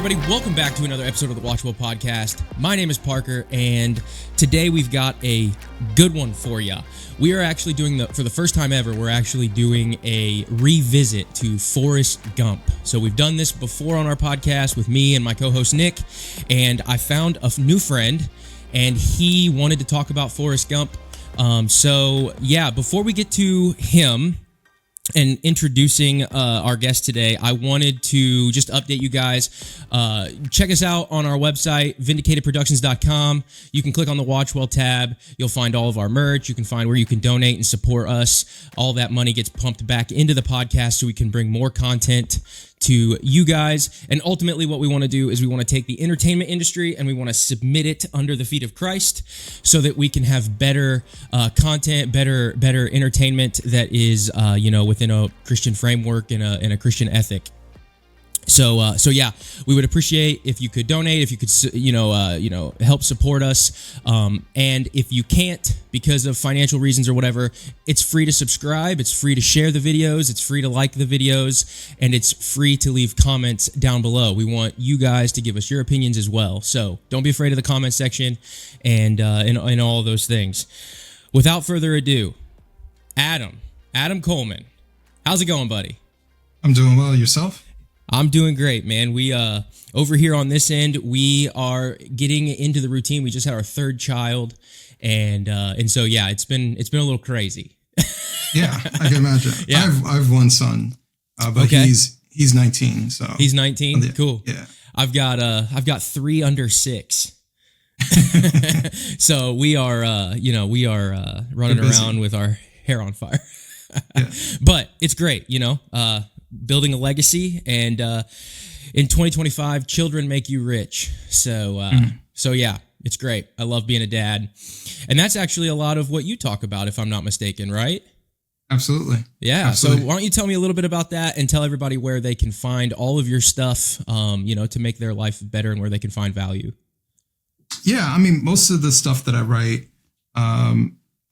everybody? Welcome back to another episode of the WatchWell podcast. My name is Parker, and today we've got a good one for you. We are actually doing for the first time ever, we're actually doing a revisit to Forrest Gump. So we've done this before on our podcast with me and my co-host Nick, and I found a new friend, and he wanted to talk about Forrest Gump. Before we get to him and introducing our guest today, I wanted to just update you guys. Check us out on our website, vindicatedproductions.com. You can click on the WatchWell tab. You'll find all of our merch. You can find where you can donate and support us. All that money gets pumped back into the podcast so we can bring more content to you guys. And ultimately what we want to do is we want to take the entertainment industry and we want to submit it under the feet of Christ so that we can have better content, better entertainment that is, within a Christian framework and a Christian ethic. So we would appreciate if you could donate, if you could, help support us. And if you can't, because of financial reasons or whatever, it's free to subscribe. It's free to share the videos. It's free to like the videos, and it's free to leave comments down below. We want you guys to give us your opinions as well. So don't be afraid of the comment section and all of those things. Without further ado, Adam Coleman, how's it going, buddy? I'm doing well. Yourself? I'm doing great, man. We over here on this end, we are getting into the routine. We just had our third child, and so yeah, it's been a little crazy. Yeah, I can imagine. Yeah. I've one son, but okay. He's 19. So he's 19. Cool. Yeah, I've got 3 under 6. So we are running around with our hair on fire. Yeah. But it's great, building a legacy, and in 2025, children make you rich. So yeah, it's great. I love being a dad, and that's actually a lot of what you talk about, if I'm not mistaken, right? Absolutely. Yeah. Absolutely. So why don't you tell me a little bit about that and tell everybody where they can find all of your stuff, to make their life better and where they can find value. Yeah, I mean, most of the stuff that I write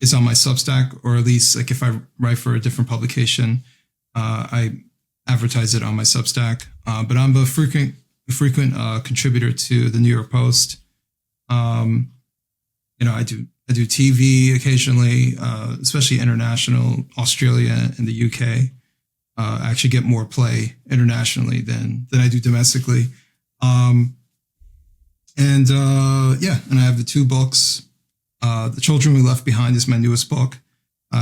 is on my Substack, or at least like if I write for a different publication, I advertise it on my Substack. But I'm a frequent contributor to the New York Post. I do TV occasionally, especially international, Australia and the UK. I actually get more play internationally than I do domestically. And I have the 2 books. The Children We Left Behind is my newest book.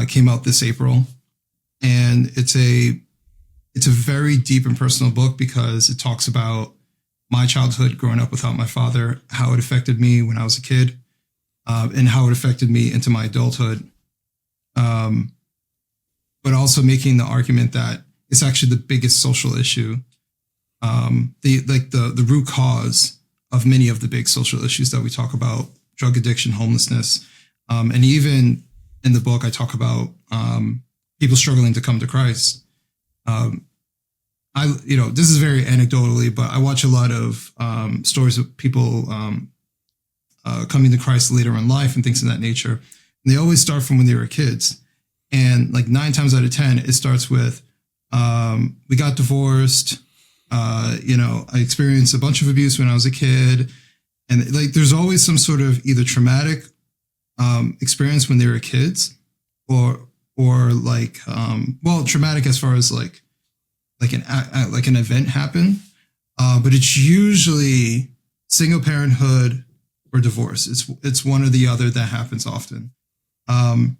Came out this April, and it's a very deep and personal book because it talks about my childhood growing up without my father, how it affected me when I was a kid, and how it affected me into my adulthood. But also making the argument that it's actually the biggest social issue, the root cause of many of the big social issues that we talk about: drug addiction, homelessness, and even in the book I talk about people struggling to come to Christ. This is very anecdotally, but I watch a lot of stories of people coming to Christ later in life and things of that nature. And they always start from when they were kids. And like 9 times out of 10, it starts with, we got divorced. I experienced a bunch of abuse when I was a kid. And like, there's always some sort of either traumatic experience when they were kids, or traumatic as far as like an event happened, but it's usually single parenthood or divorce. It's one or the other that happens often. And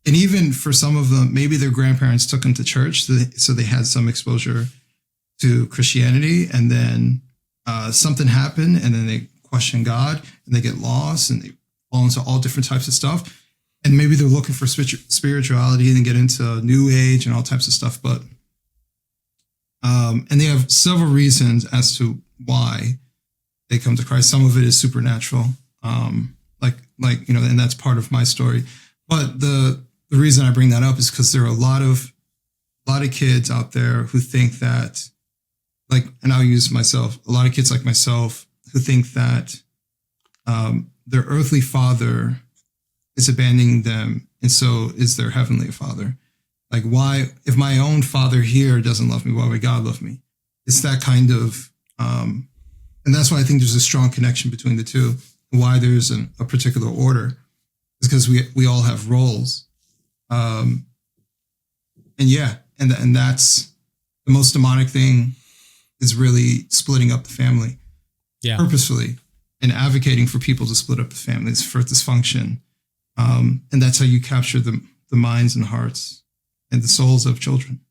even for some of them, maybe their grandparents took them to church, so they had some exposure to Christianity, and then something happened, and then they question God, and they get lost, and they fall into all different types of stuff. And maybe they're looking for spirituality and get into New Age and all types of stuff, but and they have several reasons as to why they come to Christ. Some of it is supernatural, and that's part of my story. But the reason I bring that up is because there are a lot of kids out there who think that, and I'll use myself, a lot of kids like myself who think that their earthly father is abandoning them, and so is their heavenly father. Like, why, if my own father here doesn't love me, why would God love me? It's that kind of And that's why I think there's a strong connection between the two. Why there's a particular order is because we all have roles. And that's the most demonic thing, is really splitting up the family purposefully, and advocating for people to split up the families for dysfunction. And that's how you capture the minds and hearts and the souls of children.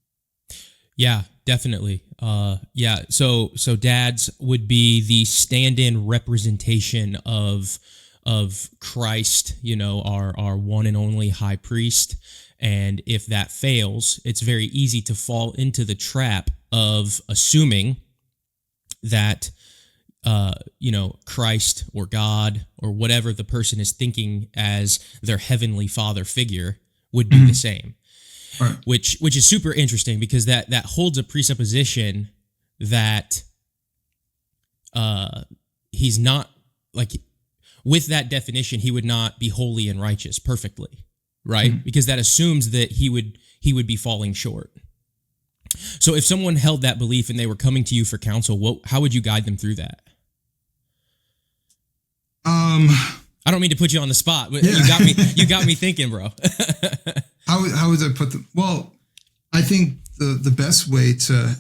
Yeah, definitely. So dads would be the stand-in representation of Christ, our one and only high priest. And if that fails, it's very easy to fall into the trap of assuming that Christ or God or whatever the person is thinking as their heavenly father figure would be the same. Right. Which is super interesting, because that holds a presupposition that he's not, like, with that definition, he would not be holy and righteous perfectly, right? Mm-hmm. Because that assumes that he would be falling short. So if someone held that belief and they were coming to you for counsel, how would you guide them through that? I don't mean to put you on the spot, but you got me thinking, bro. How would I put them? Well, I think the best way to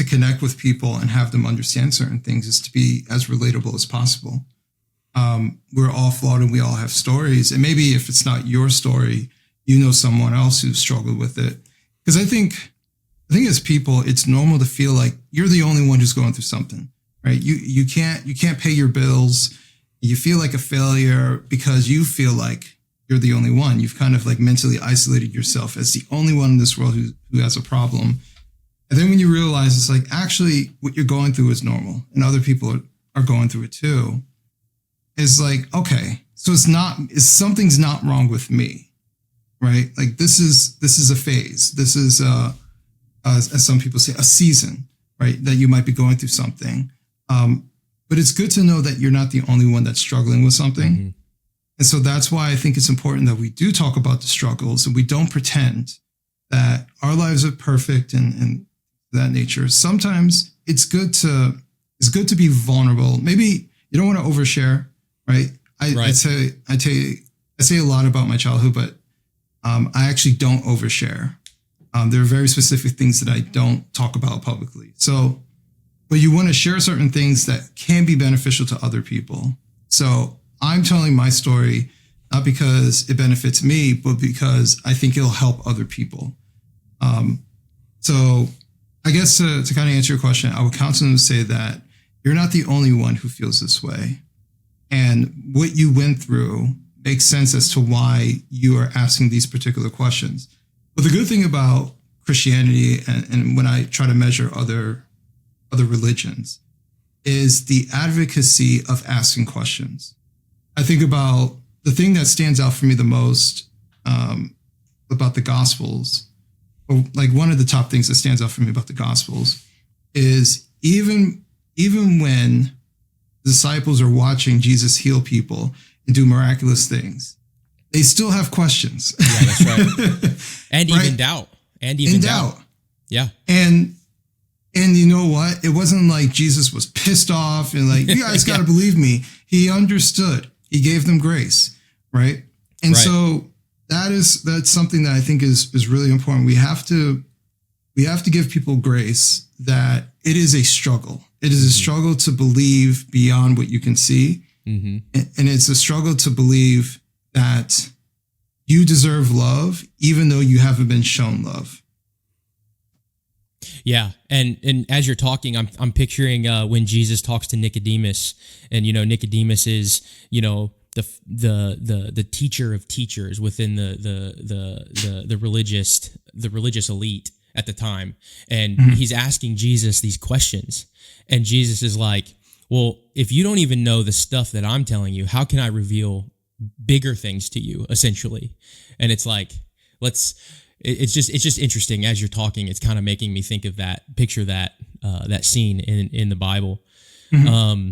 connect with people and have them understand certain things is to be as relatable as possible. We're all flawed and we all have stories. And maybe if it's not your story, someone else who's struggled with it. Because I think as people, it's normal to feel like you're the only one who's going through something, right? You can't pay your bills. You feel like a failure because you feel like you're the only one. You've kind of like mentally isolated yourself as the only one in this world who has a problem. And then when you realize it's like, actually what you're going through is normal and other people are going through it too. It's like, okay, so something's not wrong with me, right? Like this is a phase. This is, as some people say, a season, right? That you might be going through something. But it's good to know that you're not the only one that's struggling with something. Mm-hmm. And so that's why I think it's important that we do talk about the struggles and we don't pretend that our lives are perfect and that nature. Sometimes it's good to be vulnerable. Maybe you don't want to overshare, right? I say a lot about my childhood, but I actually don't overshare. There are very specific things that I don't talk about publicly. So, but you want to share certain things that can be beneficial to other people. So I'm telling my story, not because it benefits me, but because I think it'll help other people. So I guess to kind of answer your question, I would counsel them to say that you're not the only one who feels this way. And what you went through makes sense as to why you are asking these particular questions. But the good thing about Christianity and when I try to measure other religions is the advocacy of asking questions. I think about the thing that stands out for me the most about the Gospels, or like one of the top things that stands out for me about the Gospels is even when disciples are watching Jesus heal people and do miraculous things, they still have questions. Yeah, that's right. And right? Even doubt. And even doubt. Yeah. And you know what? It wasn't like Jesus was pissed off and like, you guys got to believe me. He understood. He gave them grace. Right. And right. So that's something that I think is really important. We have to give people grace that it is a struggle. It is a struggle to believe beyond what you can see. Mm-hmm. And it's a struggle to believe that you deserve love, even though you haven't been shown love. Yeah, and as you're talking, I'm picturing when Jesus talks to Nicodemus, and Nicodemus is the teacher of teachers within the religious elite at the time, and he's asking Jesus these questions, and Jesus is like, well, if you don't even know the stuff that I'm telling you, how can I reveal bigger things to you, essentially? And it's like, it's just interesting as you're talking. It's kind of making me think of picture that scene in the Bible. Mm-hmm.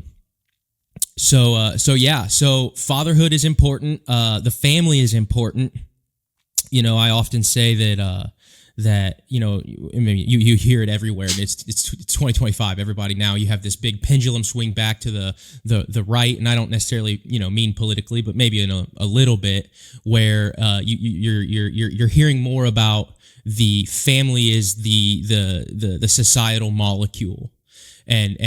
So fatherhood is important. The family is important. I often say that, I mean, you hear it everywhere, and it's 2025. Everybody now, you have this big pendulum swing back to the right, and I don't necessarily mean politically, but maybe in a little bit, where you're hearing more about the family is the societal molecule. And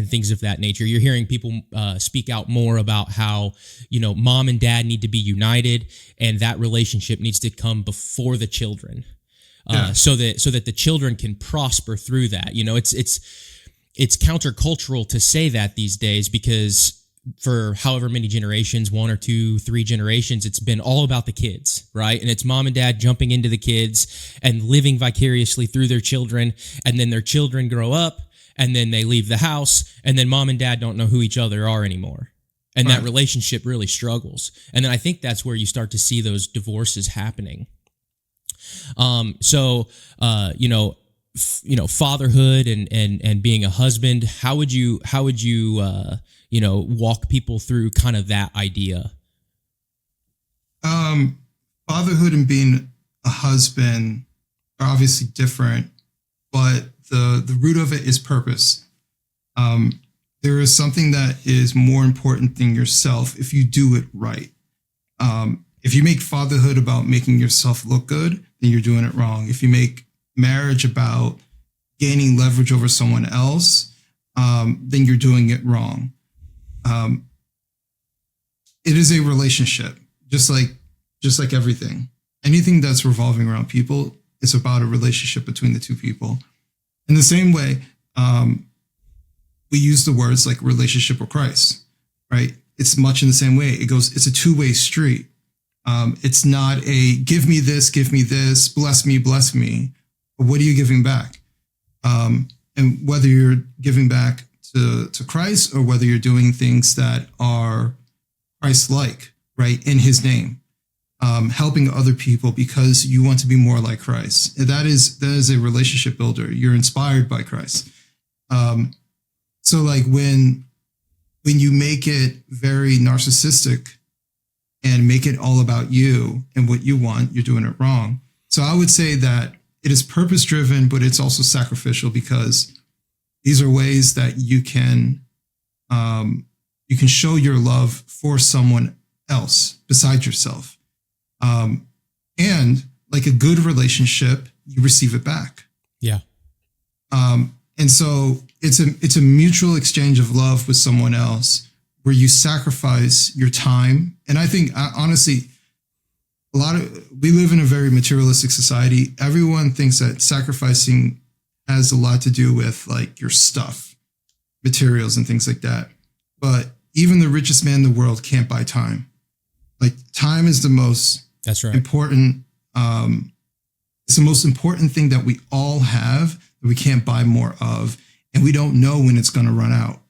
things of that nature. You're hearing people speak out more about how, mom and dad need to be united, and that relationship needs to come before the children, so that the children can prosper through that. It's countercultural to say that these days, because for however many generations, 1 or 2, 3 generations, it's been all about the kids, right? And it's mom and dad jumping into the kids and living vicariously through their children, and then their children grow up, and then they leave the house, and then mom and dad don't know who each other are anymore. And that relationship really struggles. And then I think that's where you start to see those divorces happening. Fatherhood and being a husband, how would you walk people through kind of that idea? Fatherhood and being a husband are obviously different, but the root of it is purpose. There is something that is more important than yourself if you do it right. If you make fatherhood about making yourself look good, then you're doing it wrong. If you make marriage about gaining leverage over someone else, then you're doing it wrong. It is a relationship, just like everything. Anything that's revolving around people is about a relationship between the two people. In the same way, we use the words like relationship with Christ, right? It's much in the same way. It's a two-way street. It's not a give me this, bless me. But what are you giving back? And whether you're giving back to Christ, or whether you're doing things that are Christ-like, right, in his name, helping other people because you want to be more like Christ. That is a relationship builder. You're inspired by Christ. So like when you make it very narcissistic and make it all about you and what you want, you're doing it wrong. So I would say that it is purpose-driven, but it's also sacrificial, because these are ways that you can show your love for someone else besides yourself. And like a good relationship, you receive it back. Yeah. And so it's a mutual exchange of love with someone else, where you sacrifice your time. And I think, honestly, we live in a very materialistic society. Everyone thinks that sacrificing has a lot to do with like your stuff, materials and things like that. But even the richest man in the world can't buy time. Like, time is the most important. It's the most important thing that we all have that we can't buy more of, and we don't know when it's going to run out.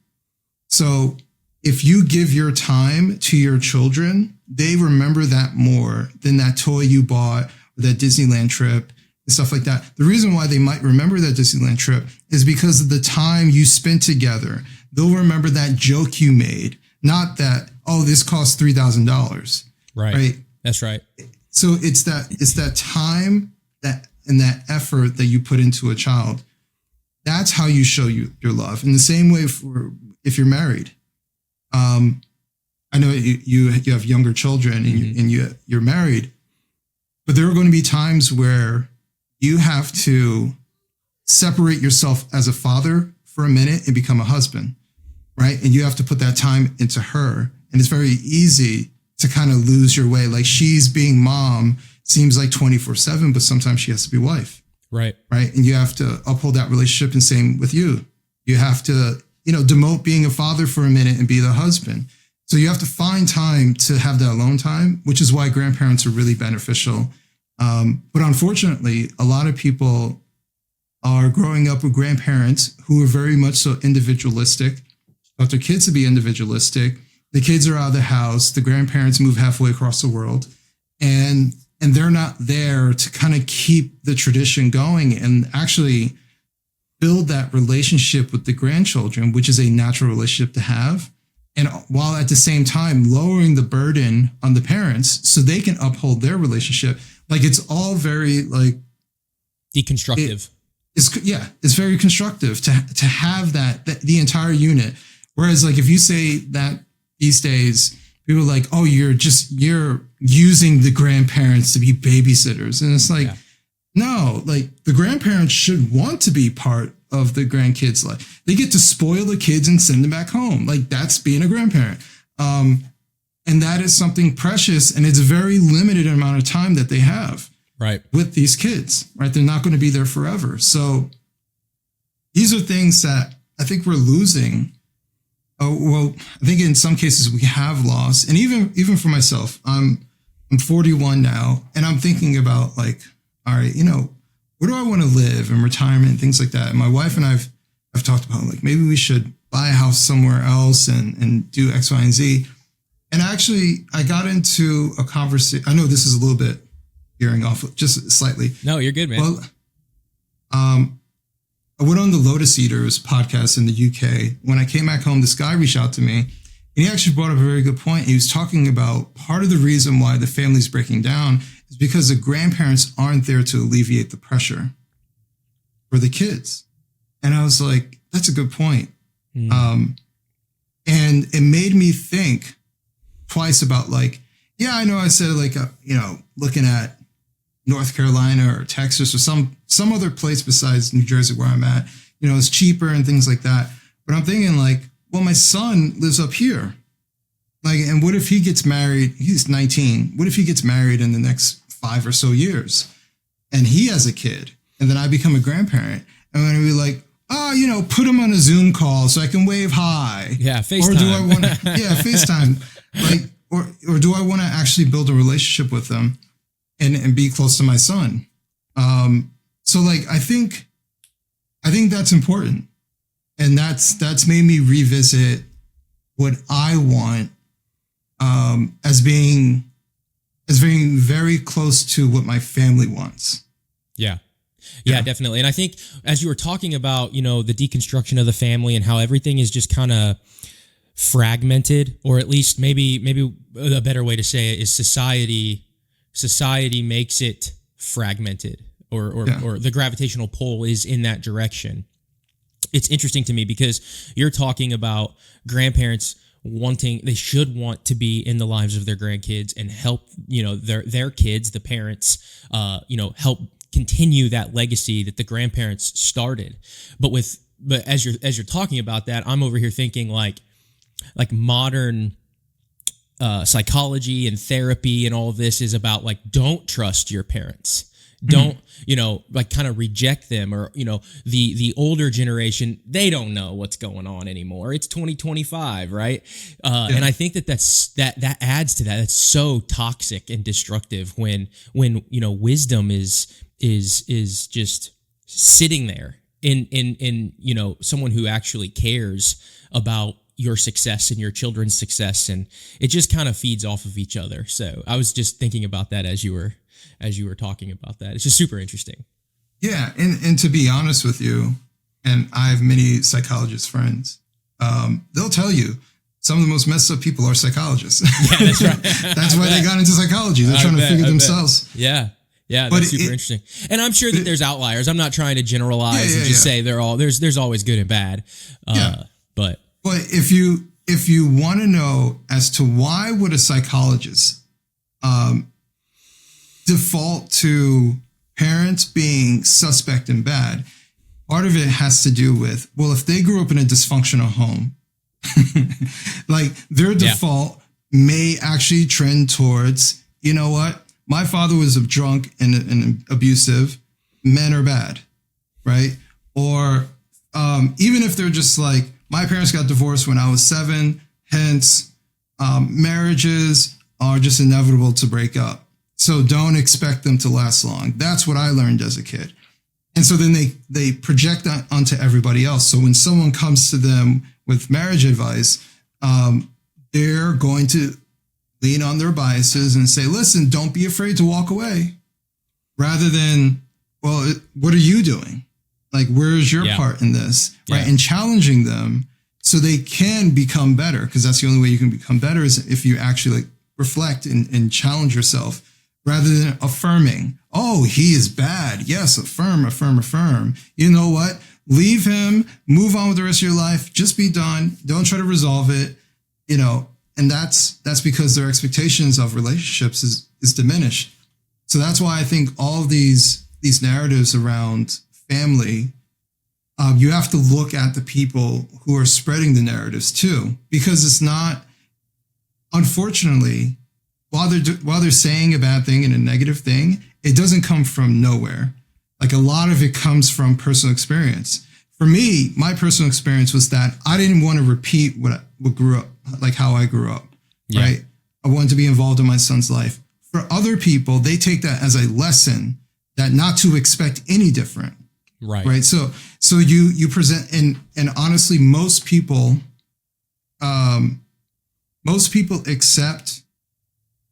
So if you give your time to your children, they remember that more than that toy you bought, or that Disneyland trip and stuff like that. The reason why they might remember that Disneyland trip is because of the time you spent together. They'll remember that joke you made, not that, oh, this cost $3,000. Right. That's right. So it's that time and that effort that you put into a child. That's how you show your love. In the same way if you're married. I know you have younger children and you're married, but there are going to be times where you have to separate yourself as a father for a minute and become a husband, right? And you have to put that time into her. And it's very easy to kind of lose your way. Like, she's being mom seems like 24/7, but sometimes she has to be wife. Right. Right. And you have to uphold that relationship, and same with you. You have to, demote being a father for a minute and be the husband. So you have to find time to have that alone time, which is why grandparents are really beneficial. But unfortunately, a lot of people are growing up with grandparents who are very much so individualistic, want their kids to be individualistic. The kids are out of the house. The grandparents move halfway across the world, and they're not there to kind of keep the tradition going and actually build that relationship with the grandchildren, which is a natural relationship to have. And while at the same time lowering the burden on the parents so they can uphold their relationship. Like, it's all very like Deconstructive. It's very constructive to have that the entire unit. Whereas like if you say that these days, people are like, oh, you're using the grandparents to be babysitters. And it's like, no, like the grandparents should want to be part of the grandkids' life. They get to spoil the kids and send them back home. Like that's being a grandparent. And that is something precious, and it's a very limited amount of time that they have with these kids, right? They're not going to be there forever. So these are things that I think we're losing. Well, I think in some cases we have lost. And even for myself, I'm 41 now, and I'm thinking about like, all right, where do I want to live in retirement, things like that. And my wife and I've talked about like, maybe we should buy a house somewhere else and do X, Y, and Z. And actually, I got into a conversation. I know this is a little bit veering off just slightly. No, you're good, man. Well, I went on the Lotus Eaters podcast in the UK. When I came back home, this guy reached out to me, and he actually brought up a very good point. He was talking about part of the reason why the family's breaking down is because the grandparents aren't there to alleviate the pressure for the kids. And I was like, that's a good point. And it made me think twice about like, yeah, I know I said like, looking at North Carolina or Texas or some other place besides New Jersey where I'm at, it's cheaper and things like that. But I'm thinking like, well, my son lives up here. Like, and what if he gets married? He's 19. What if he gets married in the next 5 or so years and he has a kid and then I become a grandparent and then we like, put him on a Zoom call so I can wave hi. Yeah. FaceTime. Or do I want to, FaceTime. Like, or do I want to actually build a relationship with them and be close to my son? So like, I think that's important. And that's made me revisit what I want, as being very close to what my family wants. Yeah, definitely. And I think as you were talking about, the deconstruction of the family and how everything is just kind of fragmented, or at least maybe a better way to say it is society makes it fragmented, or the gravitational pull is in that direction. It's interesting to me because you're talking about grandparents they should want to be in the lives of their grandkids and help, their kids, the parents, help continue that legacy that the grandparents started. But as you're talking about that, I'm over here thinking like modern psychology and therapy and all of this is about like, don't trust your parents. Don't, kind of reject them, or, the older generation, they don't know what's going on anymore. It's 2025, right? And I think that adds to that. It's so toxic and destructive when wisdom is just sitting there in someone who actually cares about your success and your children's success, and it just kind of feeds off of each other. So I was just thinking about that as you were talking about that. It's just super interesting. Yeah, and to be honest with you, and I have many psychologist friends, they'll tell you some of the most messed up people are psychologists. Yeah, that's right. That's why they got into psychology. They're trying to figure themselves. Yeah. Yeah, that's super interesting. And I'm sure that there's outliers. I'm not trying to generalize and just say they're all there's always good and bad. But if you want to know as to why would a psychologist default to parents being suspect and bad, part of it has to do with, well, if they grew up in a dysfunctional home, like their default may actually trend towards, you know what? My father was a drunk and abusive. Men are bad, right? Or even if they're just like, my parents got divorced when I was 7, hence marriages are just inevitable to break up. So don't expect them to last long. That's what I learned as a kid. And so then they project that onto everybody else. So when someone comes to them with marriage advice, they're going to lean on their biases and say, listen, don't be afraid to walk away, rather than, well, what are you doing? Like, where's your part in this? Right. And challenging them so they can become better. Because that's the only way you can become better is if you actually like reflect and challenge yourself rather than affirming. Oh, he is bad. Yes, affirm, affirm, affirm. You know what? Leave him, move on with the rest of your life. Just be done. Don't try to resolve it. And that's because their expectations of relationships is diminished. So that's why I think all of these narratives around family, you have to look at the people who are spreading the narratives too, because it's not, unfortunately, while they're saying a bad thing and a negative thing, it doesn't come from nowhere. Like a lot of it comes from personal experience. For me, my personal experience was that I didn't want to repeat what grew up, like how I grew up, right? I wanted to be involved in my son's life. For other people, they take that as a lesson that not to expect any different. Right. So you present, and honestly, most people accept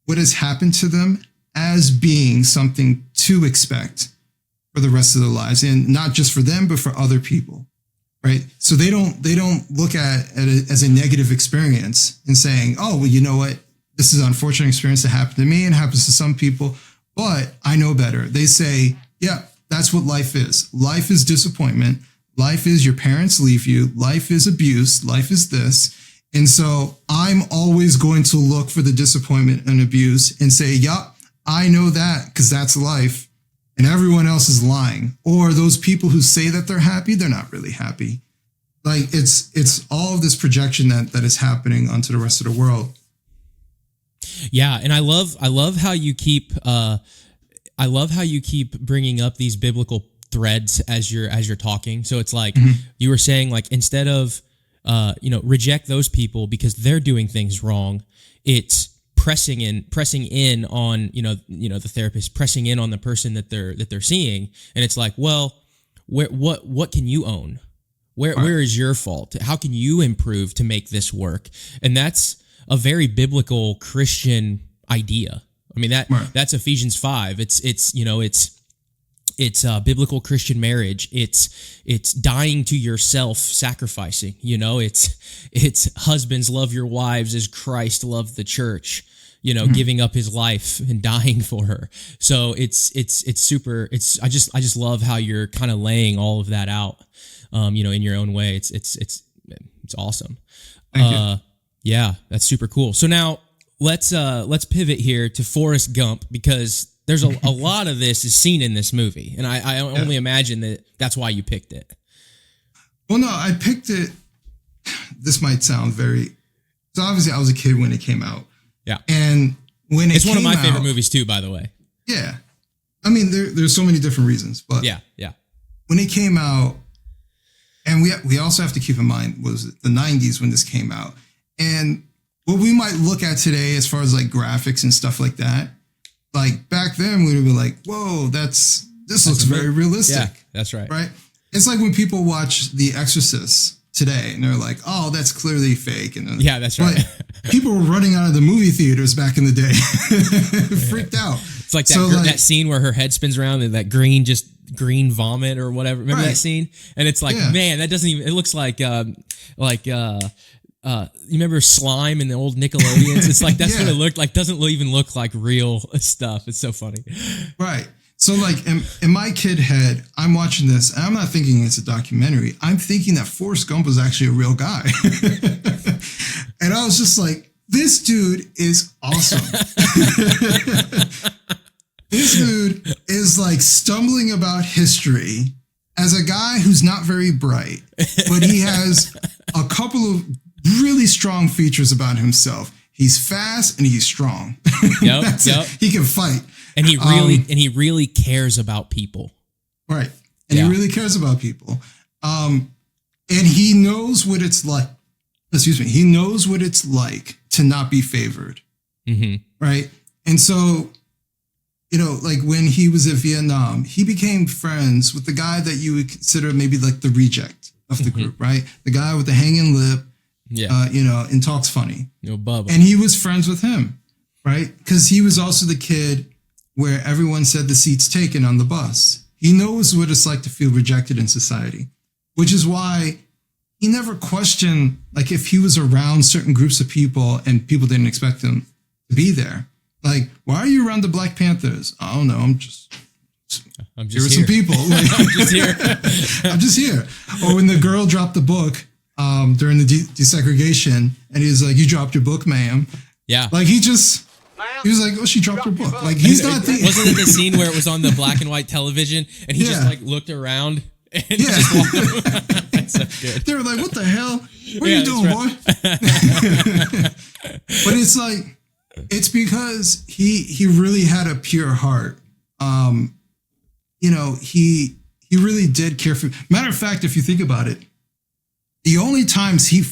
what has happened to them as being something to expect for the rest of their lives, and not just for them, but for other people. Right. So they don't look at it as a negative experience and saying, oh, well, you know what? This is an unfortunate experience that happened to me and happens to some people, but I know better. They say, yeah, that's what life is. Life is disappointment. Life is your parents leave you. Life is abuse. Life is this. And so I'm always going to look for the disappointment and abuse and say, yeah, I know that because that's life. And everyone else is lying. Or those people who say that they're happy, they're not really happy. Like it's all of this projection that is happening onto the rest of the world. Yeah, and I love how you keep bringing up these biblical threads as you're talking. So it's like you were saying, like, instead of reject those people because they're doing things wrong, it's pressing in on the therapist, pressing in on the person that they're seeing, and it's like, well, what can you own? Where is your fault? How can you improve to make this work? And that's a very biblical Christian idea. I mean, that's Ephesians 5. It's biblical Christian marriage. It's dying to yourself, sacrificing. It's husbands, love your wives as Christ loved the church. Giving up his life and dying for her. So it's super. I just love how you're kind of laying all of that out. In your own way. It's awesome. Thank you. Yeah, that's super cool. So now let's pivot here to Forrest Gump, because there's a lot of this is seen in this movie, and I only imagine that's why you picked it. Well, no, I picked it. This might sound so obviously I was a kid when it came out. Yeah, and when it's one of my favorite movies too, by the way. Yeah, I mean there's so many different reasons, but yeah, when it came out. And we also have to keep in mind was the 90s when this came out. And what we might look at today as far as like graphics and stuff like that, like back then we would be like, whoa, this looks very realistic. Yeah, that's right. Right? It's like when people watch The Exorcist today and they're like, oh, that's clearly fake. And yeah, that's right. People were running out of the movie theaters back in the day. Freaked out. It's like that scene where her head spins around and that green vomit or whatever. Remember that scene? And it's like, man, that doesn't even, it looks like you remember Slime in the old Nickelodeons? It's like, that's what it looked like. Doesn't even look like real stuff. It's so funny. Right. So like in my kid head, I'm watching this and I'm not thinking it's a documentary. I'm thinking that Forrest Gump was actually a real guy. And I was just like, this dude is awesome. This dude is like stumbling about history as a guy who's not very bright, but he has a couple of really strong features about himself. He's fast and he's strong. Yep. He can fight. And he really cares about people. Right. And he really cares about people. And he knows what it's like. He knows what it's like to not be favored. Mm-hmm. Right. And so, like when he was in Vietnam, he became friends with the guy that you would consider maybe like the reject of the group, right? The guy with the hanging lip, and talks funny. Bubba. And he was friends with him, right? Because he was also the kid where everyone said the seat's taken on the bus. He knows what it's like to feel rejected in society, which is why he never questioned, like, if he was around certain groups of people and people didn't expect him to be there. Like, why are you around the Black Panthers? I don't know. I'm just here with some people. Like, I'm just here. I'm just here. Or when the girl dropped the book during the desegregation, and he was like, "You dropped your book, ma'am." Yeah. Like he was like, "Oh, she dropped her book." Like he's not thinking. Wasn't it the scene where it was on the black and white television and he just like looked around and just walked? That's so good. They were like, "What the hell? What are you doing, boy?" But it's like, it's because he really had a pure heart. You know, he really did care for. Matter of fact, if you think about it, the only times he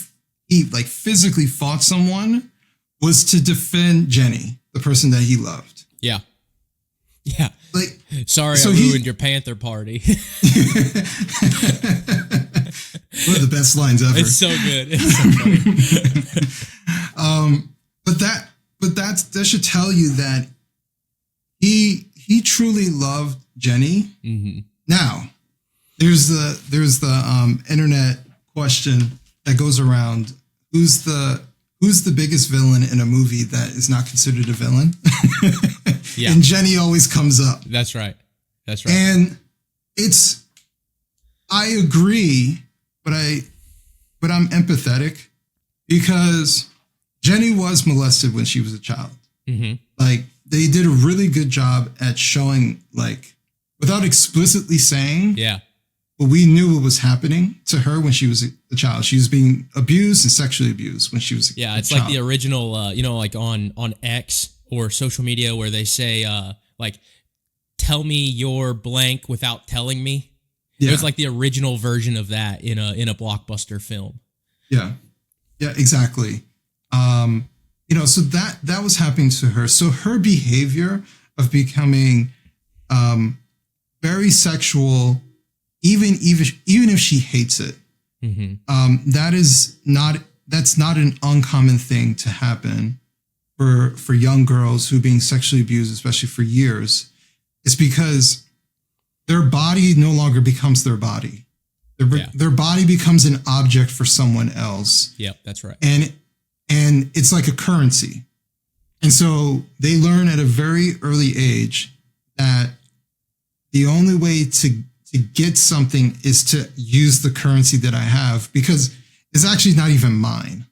like physically fought someone was to defend Jenny, the person that he loved. Yeah. Yeah. Like, sorry, so I ruined your Panther party. One of the best lines ever. It's so good. It's so funny. But that should tell you that he truly loved Jenny. Mm-hmm. Now, there's the internet question that goes around: who's the biggest villain in a movie that is not considered a villain? Yeah. And Jenny always comes up. That's right. That's right. And I agree, but I'm empathetic because Jenny was molested when she was a child. Mm-hmm. Like, they did a really good job at showing, like, without explicitly saying. Yeah. But we knew what was happening to her when she was a child. She was being abused and sexually abused when she was a child. It's like the original, you know, like on X or social media where they say, like, tell me your blank without telling me. Yeah. It was like the original version of that in a blockbuster film. Yeah. Yeah, exactly. You know, so that was happening to her. So her behavior of becoming very sexual, even if she hates it, mm-hmm. That's not an uncommon thing to happen for young girls who are being sexually abused, especially for years. It's because their body no longer becomes their body. Their body becomes an object for someone else. Yep, that's right. And it's like a currency. And so they learn at a very early age that the only way to get something is to use the currency that I have, because it's actually not even mine,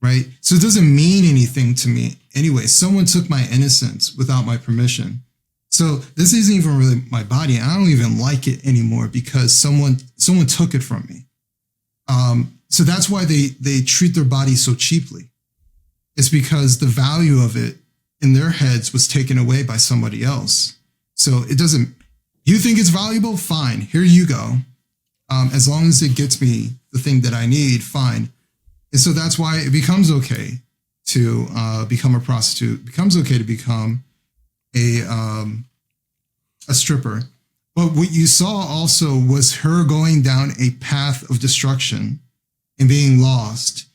right? So it doesn't mean anything to me anyway. Someone took my innocence without my permission. So this isn't even really my body. And I don't even like it anymore because someone took it from me. So that's why they treat their body so cheaply. It's because the value of it in their heads was taken away by somebody else. So it doesn't. You think it's valuable? Fine. Here you go. As long as it gets me the thing that I need, fine. And so that's why it becomes okay to become a prostitute. It becomes okay to become a stripper. But what you saw also was her going down a path of destruction and being lost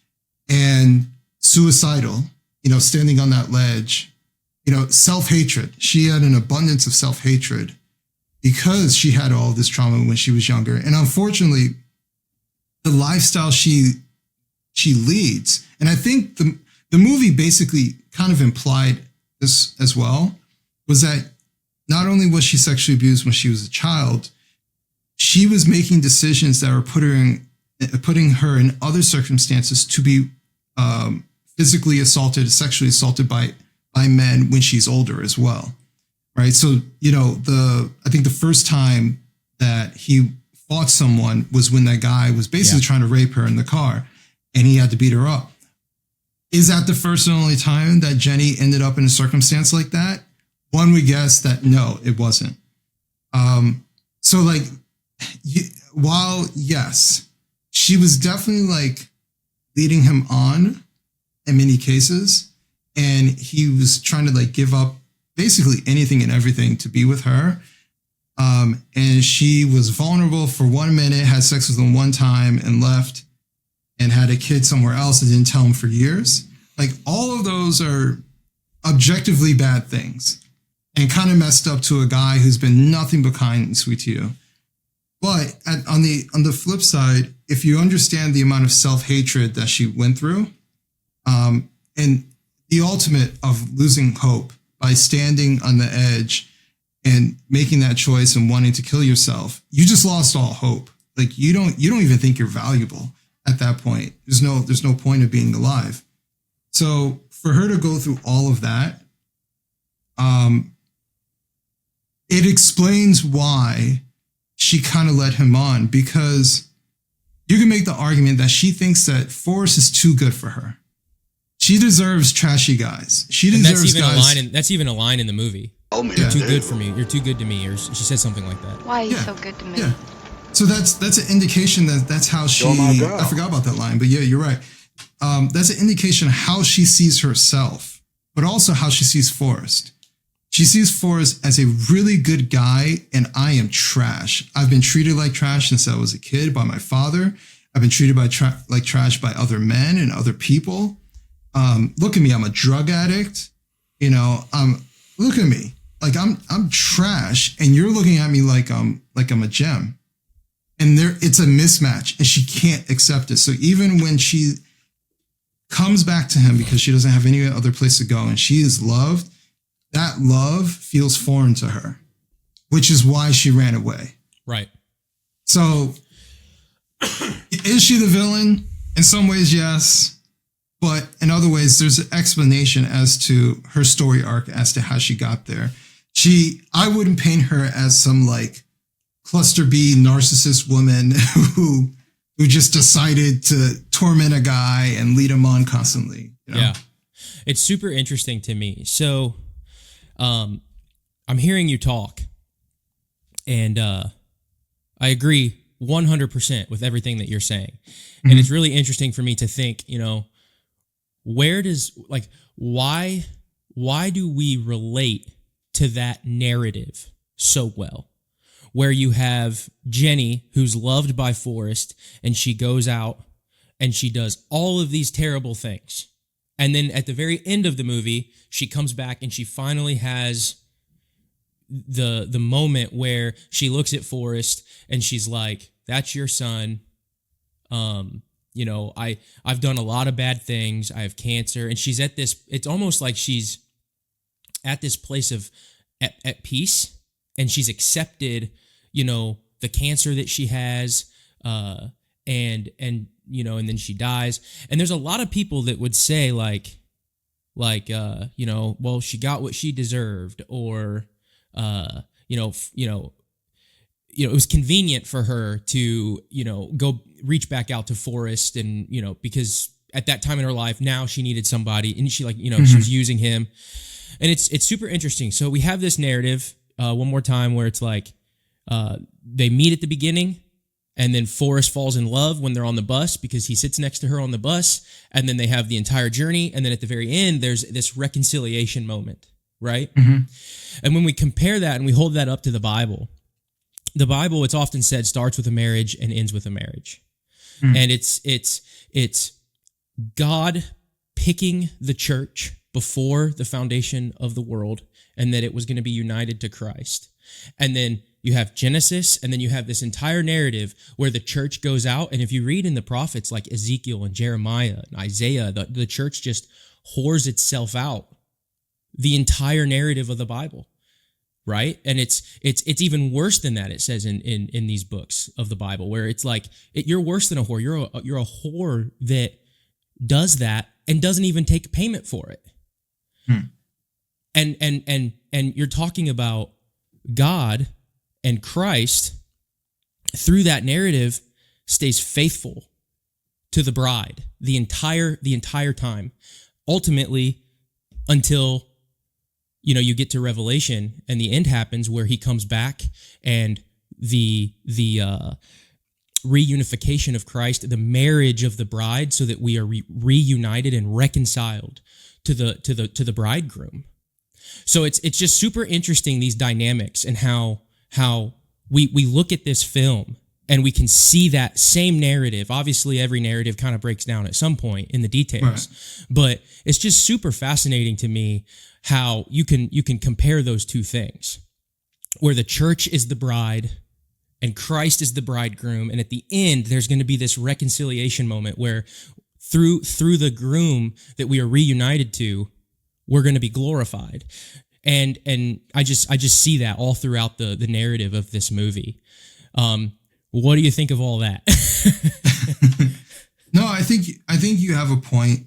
and suicidal, you know, standing on that ledge, you know, self-hatred. She had an abundance of self-hatred because she had all this trauma when she was younger. And unfortunately, the lifestyle she leads, and I think the movie basically kind of implied this as well, was that not only was she sexually abused when she was a child, she was making decisions that were putting her in other circumstances to be physically assaulted, sexually assaulted by men when she's older as well. Right. So, you know, I think the first time that he fought someone was when that guy was basically trying to rape her in the car and he had to beat her up. Is that the first and only time that Jenny ended up in a circumstance like that? One would guess that no, it wasn't. So like, while yes, she was definitely like leading him on in many cases, and he was trying to like give up basically anything and everything to be with her. And she was vulnerable for 1 minute, had sex with him one time and left and had a kid somewhere else and didn't tell him for years. Like, all of those are objectively bad things and kind of messed up to a guy who's been nothing but kind and sweet to you. But on the flip side, if you understand the amount of self-hatred that she went through, and the ultimate of losing hope by standing on the edge and making that choice and wanting to kill yourself, you just lost all hope. Like you don't even think you're valuable at that point. There's no point of being alive. So for her to go through all of that, it explains why she kind of led him on, because you can make the argument that she thinks that Forrest is too good for her. She deserves trashy guys. She deserves guys. That's even a line in the movie. You're too good for me. You're too good to me. Or she says something like that. Why are you so good to me? Yeah. So that's an indication that's how she. I forgot about that line, but yeah, you're right. That's an indication of how she sees herself, but also how she sees Forrest. She sees Forrest as a really good guy, and I am trash. I've been treated like trash since I was a kid by my father. I've been treated like trash by other men and other people. Look at me, I'm a drug addict. Look at me, like I'm trash, and you're looking at me like I'm a gem. And it's a mismatch, and she can't accept it. So even when she comes back to him because she doesn't have any other place to go, and she is loved, that love feels foreign to her, which is why she ran away. Right. So is she the villain? In some ways, yes. But in other ways, there's an explanation as to her story arc as to how she got there. I wouldn't paint her as some like cluster B narcissist woman who just decided to torment a guy and lead him on constantly. Yeah. It's super interesting to me. So I'm hearing you talk, and I agree 100% with everything that you're saying. Mm-hmm. And it's really interesting for me to think, why do we relate to that narrative so well? Where you have Jenny, who's loved by Forrest, and she goes out and she does all of these terrible things. And then at the very end of the movie, she comes back and she finally has the moment where she looks at Forrest and she's like, "That's your son. I've done a lot of bad things. I have cancer." And she's at this, it's almost like she's at this place of at peace, and she's accepted, the cancer that she has, and then she dies. And there's a lot of people that would say well, she got what she deserved, or, it was convenient for her to, go reach back out to Forrest, and, because at that time in her life, now she needed somebody, and she mm-hmm. she was using him. And it's super interesting. So we have this narrative, one more time, where it's like, they meet at the beginning, and then Forrest falls in love when they're on the bus because he sits next to her on the bus, and then they have the entire journey, and then at the very end, there's this reconciliation moment, right? Mm-hmm. And when we compare that and we hold that up to the Bible, it's often said, starts with a marriage and ends with a marriage. Mm-hmm. And it's God picking the church before the foundation of the world, and that it was going to be united to Christ. And then you have Genesis, and then you have this entire narrative where the church goes out. And if you read in the prophets like Ezekiel and Jeremiah and Isaiah, the church just whores itself out the entire narrative of the Bible, right? And it's even worse than that. It says in these books of the Bible, where it's like, you're worse than a whore. You're a whore that does that and doesn't even take payment for it. And you're talking about God and Christ through that narrative stays faithful to the bride the entire time, ultimately until you get to Revelation and the end happens, where he comes back and the reunification of Christ, the marriage of the bride, so that we are reunited and reconciled to the bridegroom. So it's just super interesting, these dynamics, and how we look at this film and we can see that same narrative. Obviously, every narrative kind of breaks down at some point in the details, right. But it's just super fascinating to me how you can compare those two things, where the church is the bride and Christ is the bridegroom, and at the end there's going to be this reconciliation moment where through the groom that we are reunited to, we're going to be glorified. And I just see that all throughout the narrative of this movie. What do you think of all that? No, I think you have a point.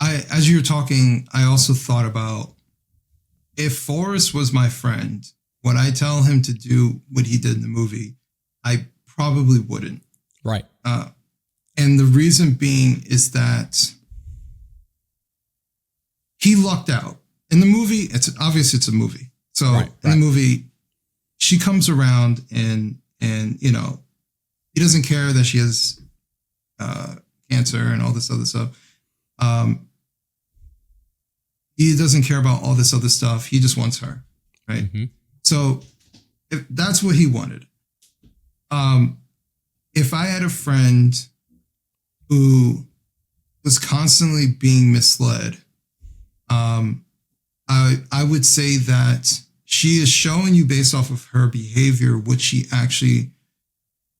As you were talking, I also thought about, if Forrest was my friend, would I tell him to do what he did in the movie? I probably wouldn't. Right. And the reason being is that he lucked out. In the movie, it's a movie. So in the movie, she comes around and he doesn't care that she has cancer and all this other stuff. He doesn't care about all this other stuff. He just wants her, right? Mm-hmm. So if that's what he wanted. If I had a friend who was constantly being misled, I would say that she is showing you based off of her behavior what she actually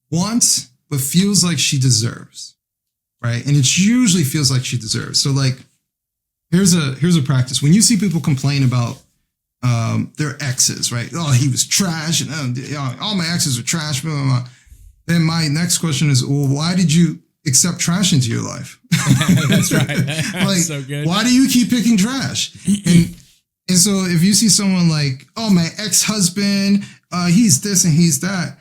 wants, but feels like she deserves, right? And it usually feels like she deserves. So like, here's a practice. When you see people complain about their exes, right? Oh, he was trash, and all my exes are trash. Blah, blah, blah. Then my next question is, well, why did you accept trash into your life? That's right. That's like, so good. Why do you keep picking trash? And so if you see someone like, oh, my ex-husband, he's this and he's that,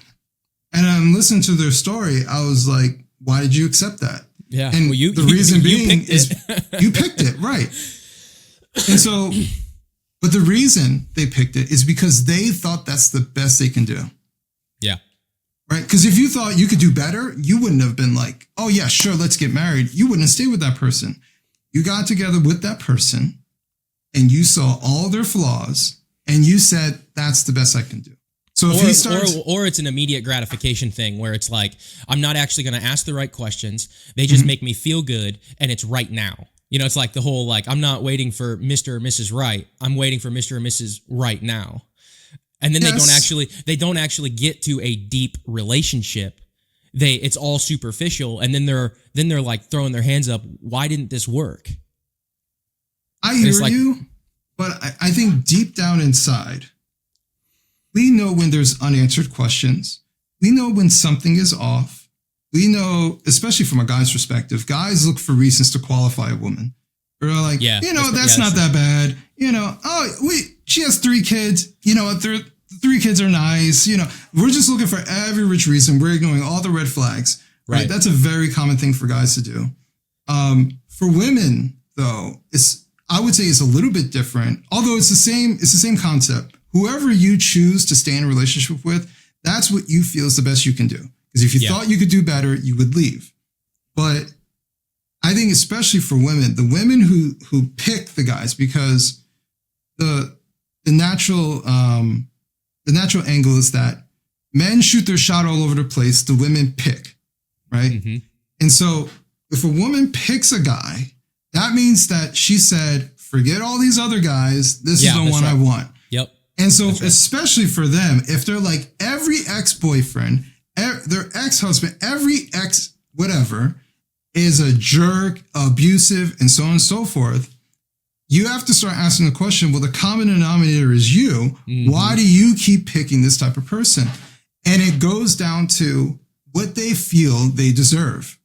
and I'm listening to their story, I was like, why did you accept that? Yeah. And the reason being is you picked it, right? And so, but the reason they picked it is because they thought that's the best they can do. Yeah. Right? Because if you thought you could do better, you wouldn't have been like, oh yeah, sure, let's get married. You wouldn't have stayed with that person. You got together with that person and you saw all their flaws and you said, that's the best I can do. So if he starts, or it's an immediate gratification thing where it's like, I'm not actually going to ask the right questions. They just make me feel good, and it's right now. It's like the whole, like, I'm not waiting for Mr. or Mrs. Right. I'm waiting for Mr. or Mrs. Right now. And then they don't actually get to a deep relationship. It's all superficial, and then they're like throwing their hands up. Why didn't this work? I hear you, but I think deep down inside, we know when there's unanswered questions. We know when something is off. We know, especially from a guy's perspective, guys look for reasons to qualify a woman. They're like, that's not that bad. She has 3 kids. The 3 kids are nice. We're just looking for every rich reason. We're ignoring all the red flags. Right? That's a very common thing for guys to do. For women, though, I would say it's a little bit different. Although it's the same concept. Whoever you choose to stay in a relationship with, that's what you feel is the best you can do. Because if you thought you could do better, you would leave. But I think especially for women, the women who pick the guys, because the natural angle is that men shoot their shot all over the place. The women pick, right? Mm-hmm. And so if a woman picks a guy, that means that she said, forget all these other guys. This is the one I want. Yep. And so especially for them, if they're like every ex-boyfriend, their ex-husband, every ex whatever is a jerk, abusive, and so on and so forth, you have to start asking the question, well, the common denominator is you. Mm-hmm. Why do you keep picking this type of person? And it goes down to what they feel they deserve.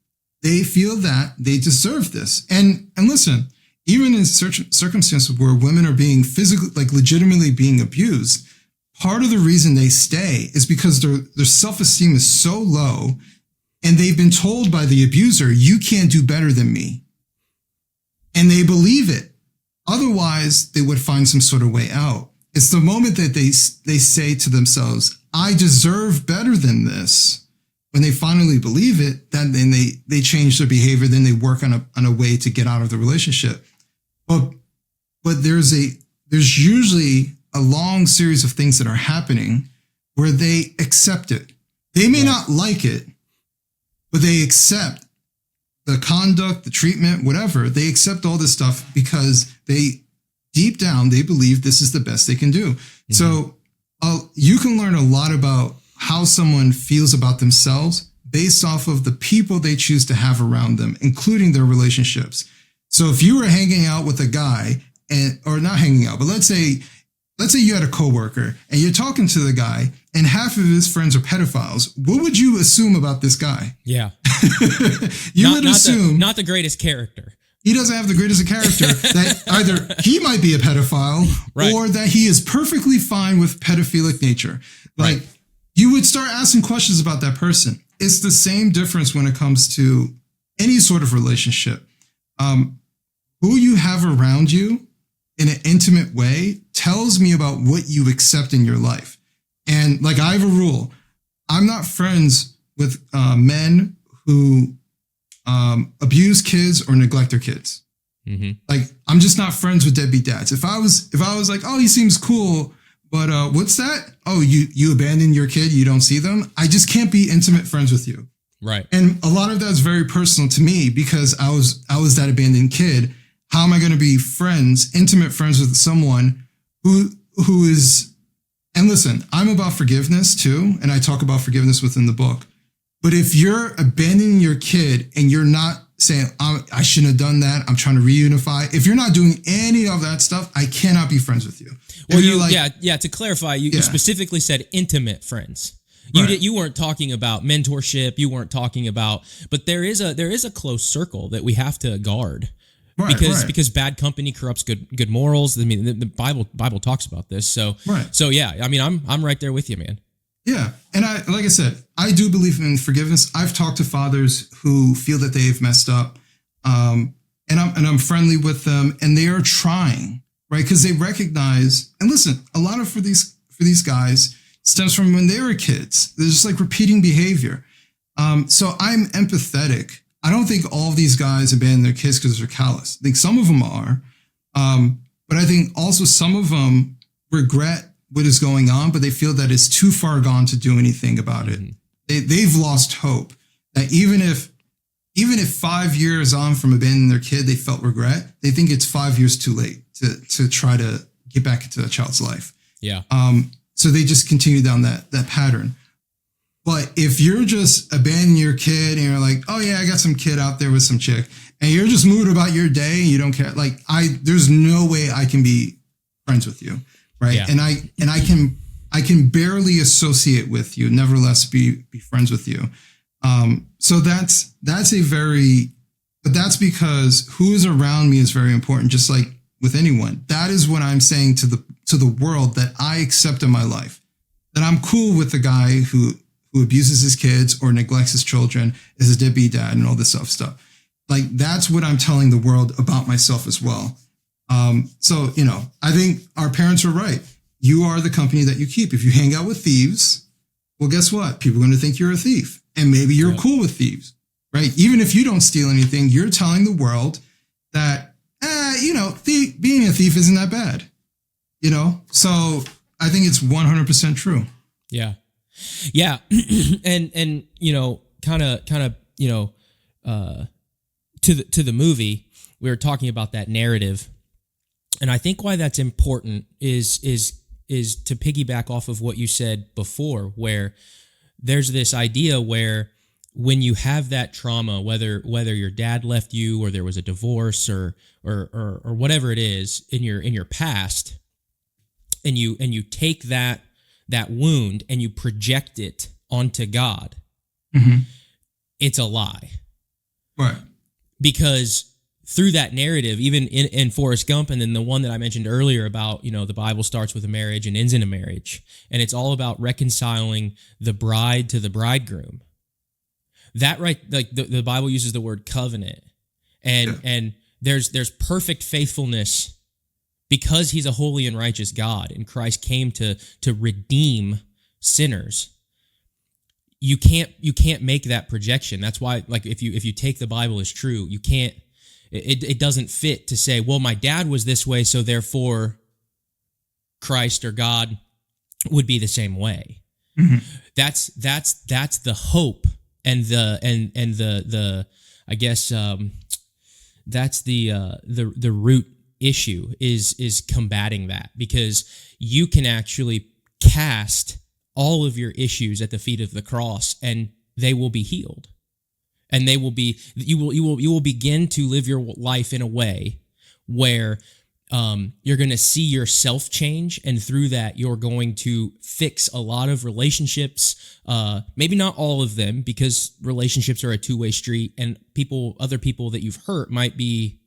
They feel that they deserve this. And listen, even in circumstances where women are being physically, like legitimately being abused, part of the reason they stay is because their self-esteem is so low and they've been told by the abuser, you can't do better than me. And they believe it. Otherwise, they would find some sort of way out. It's the moment that they say to themselves, I deserve better than this. When they then believe it, then they change their behavior. Then they work on a way to get out of the relationship. But there's usually a long series of things that are happening where they accept it. They may not like it, but they accept the conduct, the treatment, whatever. They accept all this stuff because deep down, they believe this is the best they can do. Mm-hmm. So you can learn a lot about how someone feels about themselves based off of the people they choose to have around them, including their relationships. So if you were hanging out with a guy or not hanging out, but let's say let's say you had a coworker and you're talking to the guy and half of his friends are pedophiles. What would you assume about this guy? Yeah. You would assume not the greatest character. He doesn't have the greatest of character, that either he might be a pedophile right. or that he is perfectly fine with pedophilic nature. Like, right. You would start asking questions about that person. It's the same difference when it comes to any sort of relationship. Who you have around you in an intimate way tells me about what you accept in your life. And like, I have a rule. I'm not friends with men who abuse kids or neglect their kids. Mm-hmm. Like, I'm just not friends with deadbeat dads. If I was like, oh, he seems cool, but what's that? Oh, you abandon your kid, you don't see them. I just can't be intimate friends with you. Right. And a lot of that's very personal to me because I was that abandoned kid. How am I going to be intimate friends with someone who is, and listen, I'm about forgiveness too. And I talk about forgiveness within the book. But if you're abandoning your kid and you're not saying, I shouldn't have done that, I'm trying to reunify. If you're not doing any of that stuff, I cannot be friends with you. Well, to clarify, you specifically said intimate friends. You weren't talking about mentorship. You weren't talking about, but there is a close circle that we have to guard. Right, because bad company corrupts good morals. I mean, the Bible talks about this. So yeah, I mean, I'm right there with you, man. Yeah, and like I said, I do believe in forgiveness. I've talked to fathers who feel that they've messed up, and I'm friendly with them, and they are trying, right? Because they recognize, and listen, a lot of for these guys stems from when they were kids. They're just like repeating behavior. So I'm empathetic. I don't think all of these guys abandon their kids because they're callous. I think some of them are, but I think also some of them regret what is going on, but they feel that it's too far gone to do anything about it. Mm-hmm. They've lost hope that even if 5 years on from abandoning their kid, they felt regret, they think it's 5 years too late to try to get back into a child's life. Yeah. So they just continue down that pattern. But if you're just abandoning your kid and you're like, oh yeah, I got some kid out there with some chick, and you're just moved about your day and you don't care, like there's no way I can be friends with you. Right. Yeah. And I can barely associate with you, nevertheless be friends with you. So that's but that's because who is around me is very important, just like with anyone. That is what I'm saying to the world, that I accept in my life, that I'm cool with the guy who abuses his kids or neglects his children, is a deadbeat dad and all this stuff. Like, that's what I'm telling the world about myself as well. So, I think our parents were right. You are the company that you keep. If you hang out with thieves, well, guess what? People are going to think you're a thief, and maybe you're cool with thieves, right? Even if you don't steal anything, you're telling the world that, being a thief isn't that bad, So I think it's 100% true. Yeah. Yeah. and to the movie, we were talking about that narrative. And I think why that's important is to piggyback off of what you said before, where there's this idea where when you have that trauma, whether your dad left you or there was a divorce or whatever it is in your past, and you take that wound and you project it onto God, mm-hmm. It's a lie. Right. Because through that narrative, even in Forrest Gump, and then the one that I mentioned earlier about, the Bible starts with a marriage and ends in a marriage, and it's all about reconciling the bride to the bridegroom. That right, like the Bible uses the word covenant, and there's perfect faithfulness because he's a holy and righteous God, and Christ came to redeem sinners. You can't make that projection. That's why, like, if you take the Bible as true, you can't. It doesn't fit to say, well, my dad was this way, so therefore Christ or God would be the same way. Mm-hmm. That's the hope and the I guess that's the root issue is combating that, because you can actually cast all of your issues at the feet of the cross and they will be healed. And you will begin to live your life in a way where you're going to see yourself change, and through that, you're going to fix a lot of relationships. Maybe not all of them, because relationships are a two-way street, and other people that you've hurt might be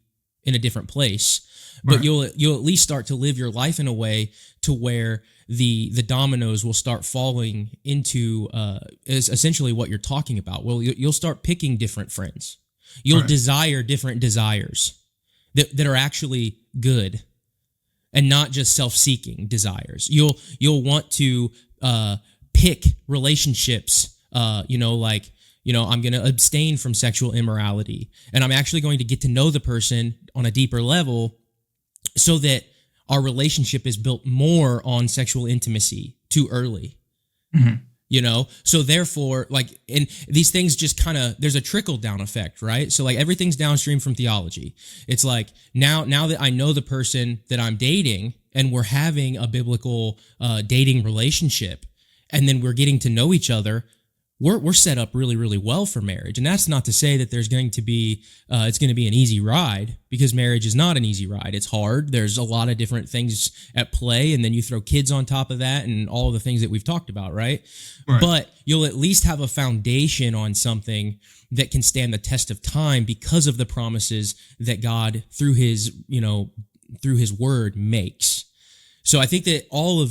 in a different place. But you'll at least start to live your life in a way to where the dominoes will start falling into is essentially what you're talking about. Well, you'll start picking different friends. You'll desire different desires that are actually good and not just self-seeking desires. You'll want to pick relationships, I'm going to abstain from sexual immorality, and I'm actually going to get to know the person on a deeper level so that our relationship is built more on sexual intimacy too early. So therefore, and these things just kind of, there's a trickle down effect, right? So everything's downstream from theology. It's like now that I know the person that I'm dating and we're having a biblical dating relationship, and then we're getting to know each other, we're set up really, really well for marriage. And that's not to say that there's going to be, it's going to be an easy ride, because marriage is not an easy ride. It's hard. There's a lot of different things at play. And then you throw kids on top of that and all of the things that we've talked about, right? But you'll at least have a foundation on something that can stand the test of time because of the promises that God, through his word, makes. So I think that all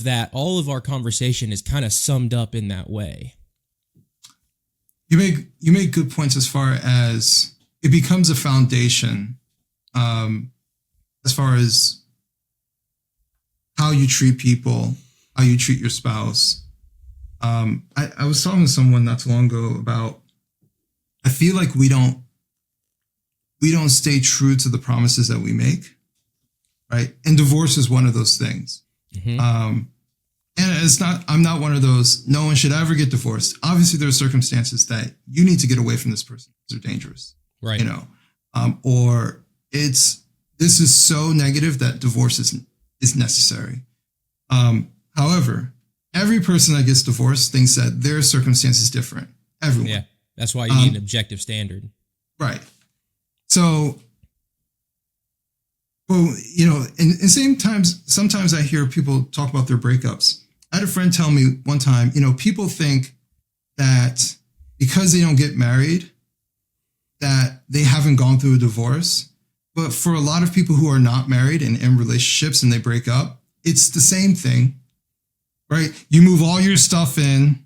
of our conversation is kind of summed up in that way. You make good points as far as it becomes a foundation, as far as how you treat people, how you treat your spouse. I was talking to someone not too long ago about, I feel like we don't stay true to the promises that we make, right? And divorce is one of those things. And I'm not one of those, no one should ever get divorced. Obviously, there are circumstances that you need to get away from this person because they're dangerous. Right. Or this is so negative that divorce is necessary. However, every person that gets divorced thinks that their circumstance is different. Everyone. Yeah. That's why you need an objective standard. Right. So, well, and sometimes I hear people talk about their breakups. I had a friend tell me one time, people think that because they don't get married, that they haven't gone through a divorce. But for a lot of people who are not married and in relationships and they break up, it's the same thing, right? You move all your stuff in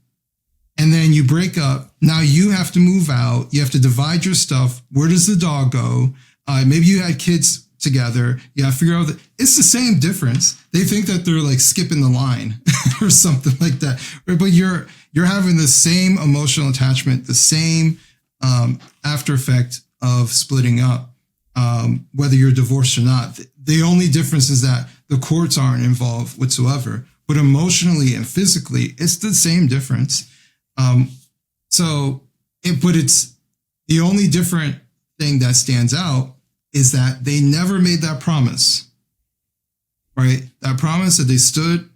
and then you break up. Now you have to move out. You have to divide your stuff. Where does the dog go? Maybe you had kids together. You have to figure out that it's the same difference. They think that they're skipping the line or something like that. But you're having the same emotional attachment, the same after effect of splitting up, whether you're divorced or not. The only difference is that the courts aren't involved whatsoever, but emotionally and physically, it's the same difference. But it's the only different thing that stands out is that they never made that promise, right? That promise that they stood,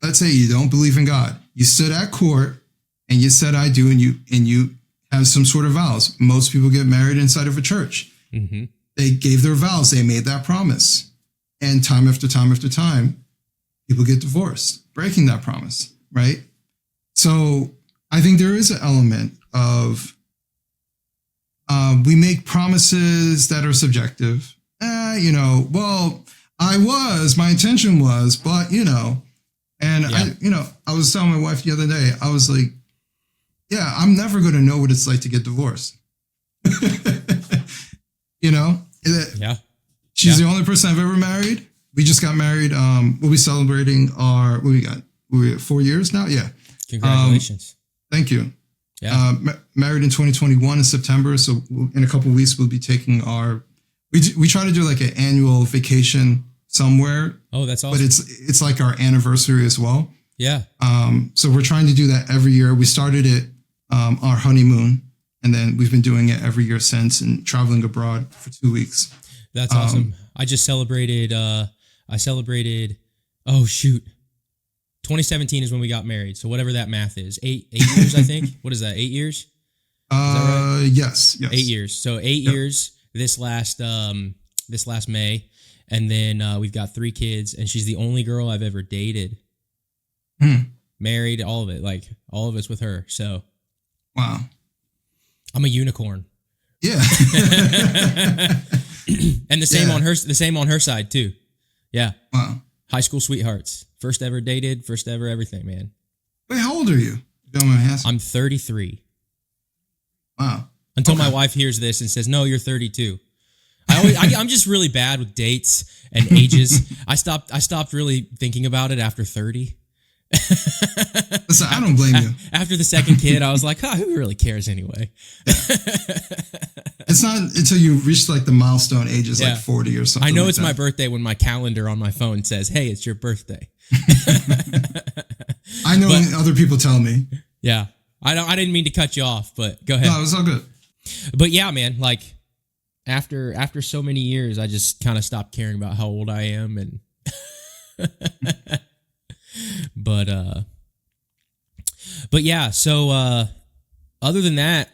let's say you don't believe in God. You stood at court and you said, I do, and you have some sort of vows. Most people get married inside of a church. Mm-hmm. They gave their vows. They made that promise. And time after time after time, people get divorced, breaking that promise, right? So I think there is an element of we make promises that are subjective. My intention was, but, and yeah. I was telling my wife the other day, I was like, yeah, I'm never going to know what it's like to get divorced. Yeah. She's the only person I've ever married. We just got married. We'll be celebrating we're at 4 years now. Yeah. Congratulations. Thank you. Yeah. Married in 2021 in September. So in a couple of weeks, we'll be taking we try to do an annual vacation somewhere. Oh, that's awesome. But it's like our anniversary as well. Yeah. So we're trying to do that every year. We started it, our honeymoon, and then we've been doing it every year since and traveling abroad for 2 weeks. That's awesome. I just celebrated, oh shoot. 2017 is when we got married. So whatever that math is, 8 years, I think. What is that? 8 years? Is that right? Yes. 8 years. So 8 years this last May. And then we've got 3 kids, and she's the only girl I've ever dated. Married, all of it, like all of it's with her. So, wow, I'm a unicorn. Yeah, and the same on her side too. Yeah, wow, high school sweethearts, first ever dated, first ever everything, man. Wait, how old are you? Don't mind me asking. I'm 33. Wow. Until my wife hears this and says, "No, you're 32." I'm just really bad with dates and ages. I stopped really thinking about it after 30. Listen, I don't blame you. After the second kid, I was like, who really cares anyway? It's not until you reach like the milestone ages, like 40 or something. I know like it's that. my birthday when my calendar on my phone says, "Hey, it's your birthday." I know other people tell me. Yeah. I didn't mean to cut you off, but go ahead. No, it was all good. But yeah, man, like after so many years, I just kind of stopped caring about how old I am, and but yeah, so other than that,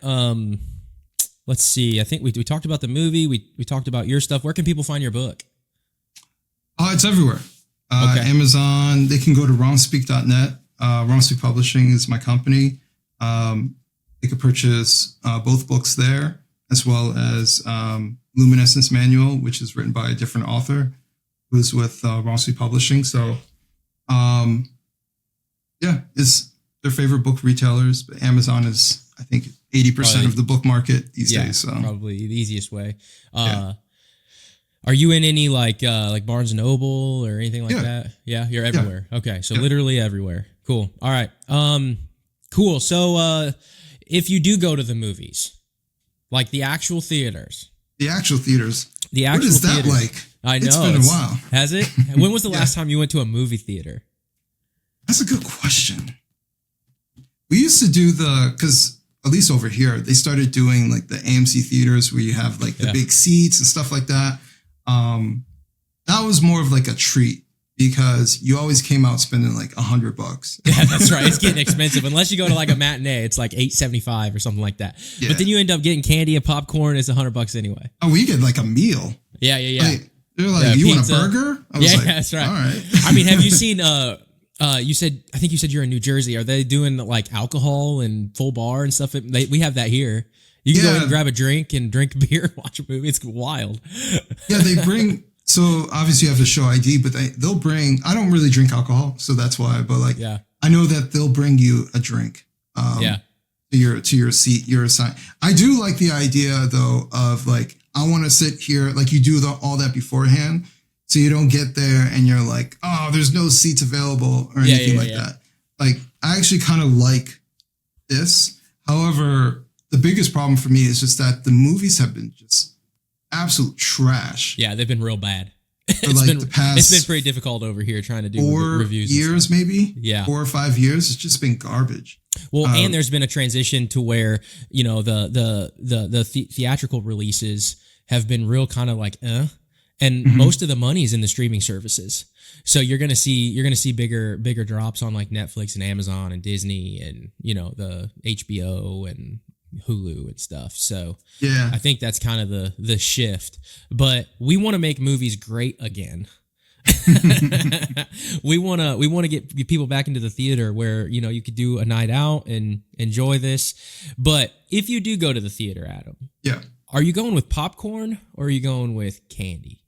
let's see. I think we talked about the movie, we talked about your stuff. Where can people find your book? It's everywhere. Okay. Amazon, they can go to wrongspeak.net. Wrongspeak Publishing is my company. They could purchase both books there, as well as Luminescence Manual, which is written by a different author who's with Wrongspeak Publishing. So, it's their favorite book retailers. But Amazon is, I think, 80% of the book market these days. So probably the easiest way. Are you in any like Barnes and Noble or anything like that? Yeah, you're everywhere. Yeah. Okay, so literally everywhere. Cool. All right. Cool. So if you do go to the movies, like the actual theaters. What is that theaters, like? I know. It's been a while. Has it? When was the last time you went to a movie theater? That's a good question. We used to do because at least over here, they started doing like the AMC theaters where you have like the big seats and stuff like that. That was more of like a treat because you always came out spending like $100. Yeah, that's right. It's getting expensive. Unless you go to like a matinee, it's like $8.75 or something like that. Yeah. But then you end up getting candy and popcorn. It's $100 anyway. Oh, we get like a meal. Yeah. Like, they're like, you pizza. Want a burger? I was like, that's right. All right. I mean, have you seen? I think you said you're in New Jersey. Are they doing like alcohol and full bar and stuff? We have that here. You can go in and grab a drink and drink beer, watch a movie. It's wild. Yeah, they bring. So obviously you have to show ID, but they'll bring. I don't really drink alcohol, so that's why. But like, I know that they'll bring you a drink. To your seat, your assigned. I do like the idea though of like I want to sit here. Like you do all that beforehand, so you don't get there and you're like, oh, there's no seats available or anything like that. Like I actually kind of like this. However, the biggest problem for me is just that the movies have been just absolute trash. Yeah, they've been real bad. It's been pretty difficult over here trying to do 4 reviews. Years maybe. Yeah, 4 or 5 years. It's just been garbage. Well, and there's been a transition to where the theatrical releases have been real kind of like and most of the money is in the streaming services. So you're gonna see bigger drops on like Netflix and Amazon and Disney and the HBO and Hulu and stuff. So I think that's kind of the shift. But we want to make movies great again. we want to get people back into the theater where you could do a night out and enjoy this. But if you do go to the theater, Adam, are you going with popcorn or are you going with candy?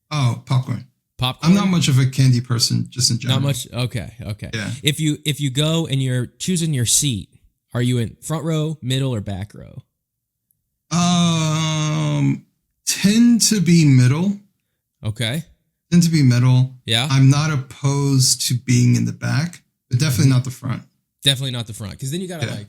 Oh, popcorn. Popcorn? I'm not much of a candy person, just in general. Not much. Okay. Yeah. If you go and you're choosing your seat, are you in front row, middle, or back row? Tend to be middle. Okay. Tend to be middle. Yeah. I'm not opposed to being in the back, but definitely not the front. Definitely not the front, because then you gotta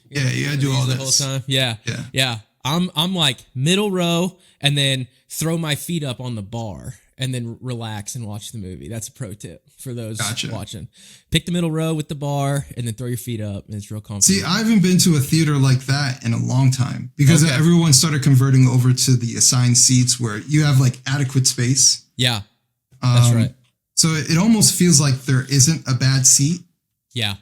you gotta do all the this whole time. Yeah. I'm like middle row, and then throw my feet up on the bar, and then relax and watch the movie. That's a pro tip for those watching. Pick the middle row with the bar, and then throw your feet up, and it's real comfortable. See, I haven't been to a theater like that in a long time because everyone started converting over to the assigned seats where you have like adequate space. Yeah, that's right. So it almost feels like there isn't a bad seat. Yeah.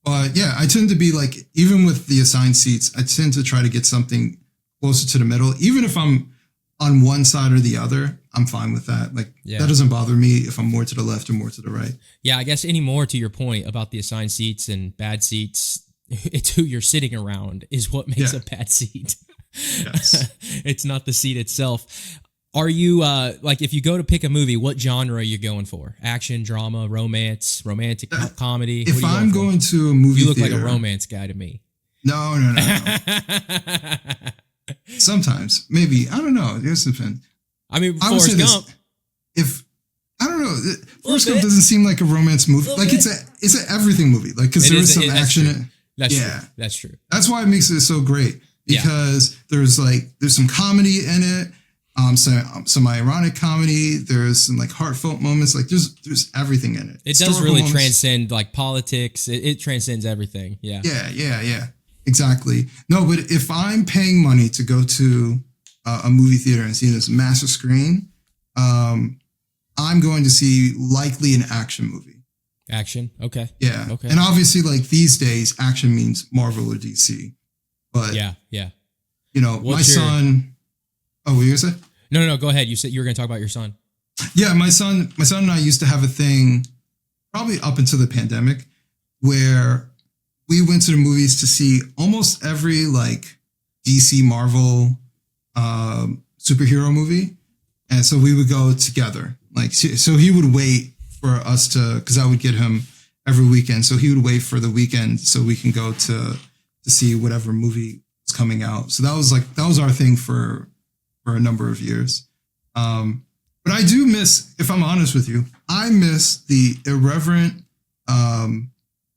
But yeah, I tend to be like, even with the assigned seats, I tend to try to get something closer to the middle, even if I'm on one side or the other, I'm fine with that. Like that doesn't bother me if I'm more to the left or more to the right. Yeah, I guess any more to your point about the assigned seats and bad seats, it's who you're sitting around is what makes a bad seat. Yes. It's not the seat itself. Are you, like, if you go to pick a movie, what genre are you going for? Action, drama, romance, romantic comedy? If I'm going to a movie you look theater, like a romance guy to me. No. Sometimes, maybe. I don't know. Here's the thing. I mean, Forrest Gump. I don't know. Forrest Gump doesn't seem like a romance movie. Like it's an everything movie. Like, because there is some action in it. That's true. That's true. That's why it makes it so great. Because there's some comedy in it. Some ironic comedy. There's some like heartfelt moments. Like there's everything in it. It does really transcend like politics. It transcends everything. Yeah. Yeah. Exactly. No, but if I'm paying money to go to a movie theater and see this massive screen, I'm going to see likely an action movie. Action. Okay. Yeah. Okay. And obviously, like these days, action means Marvel or DC. But yeah. You know, son. Oh, what were you gonna say? No. Go ahead. You said you were gonna talk about your son. Yeah, my son and I used to have a thing, probably up until the pandemic, where we went to the movies to see almost every like DC Marvel superhero movie, and so we would go together. Like, so he would wait for us to, because I would get him every weekend, so he would wait for the weekend so we can go to see whatever movie was coming out. So that was our thing for a number of years. But I do miss, if I'm honest with you, I miss the irreverent,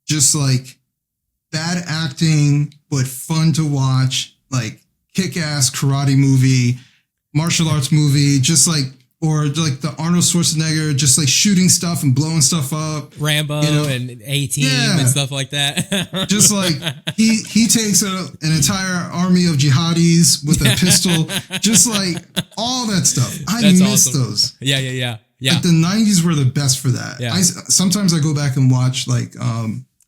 just like bad acting, but fun to watch, like kick-ass karate movie, martial arts movie, just like, or like the Arnold Schwarzenegger, just like shooting stuff and blowing stuff up. Rambo and A-Team and stuff like that. Just like he takes an entire army of jihadis with a pistol, just like all that stuff. I miss those. Yeah. Like the 90s were the best for that. Yeah. Sometimes I go back and watch like,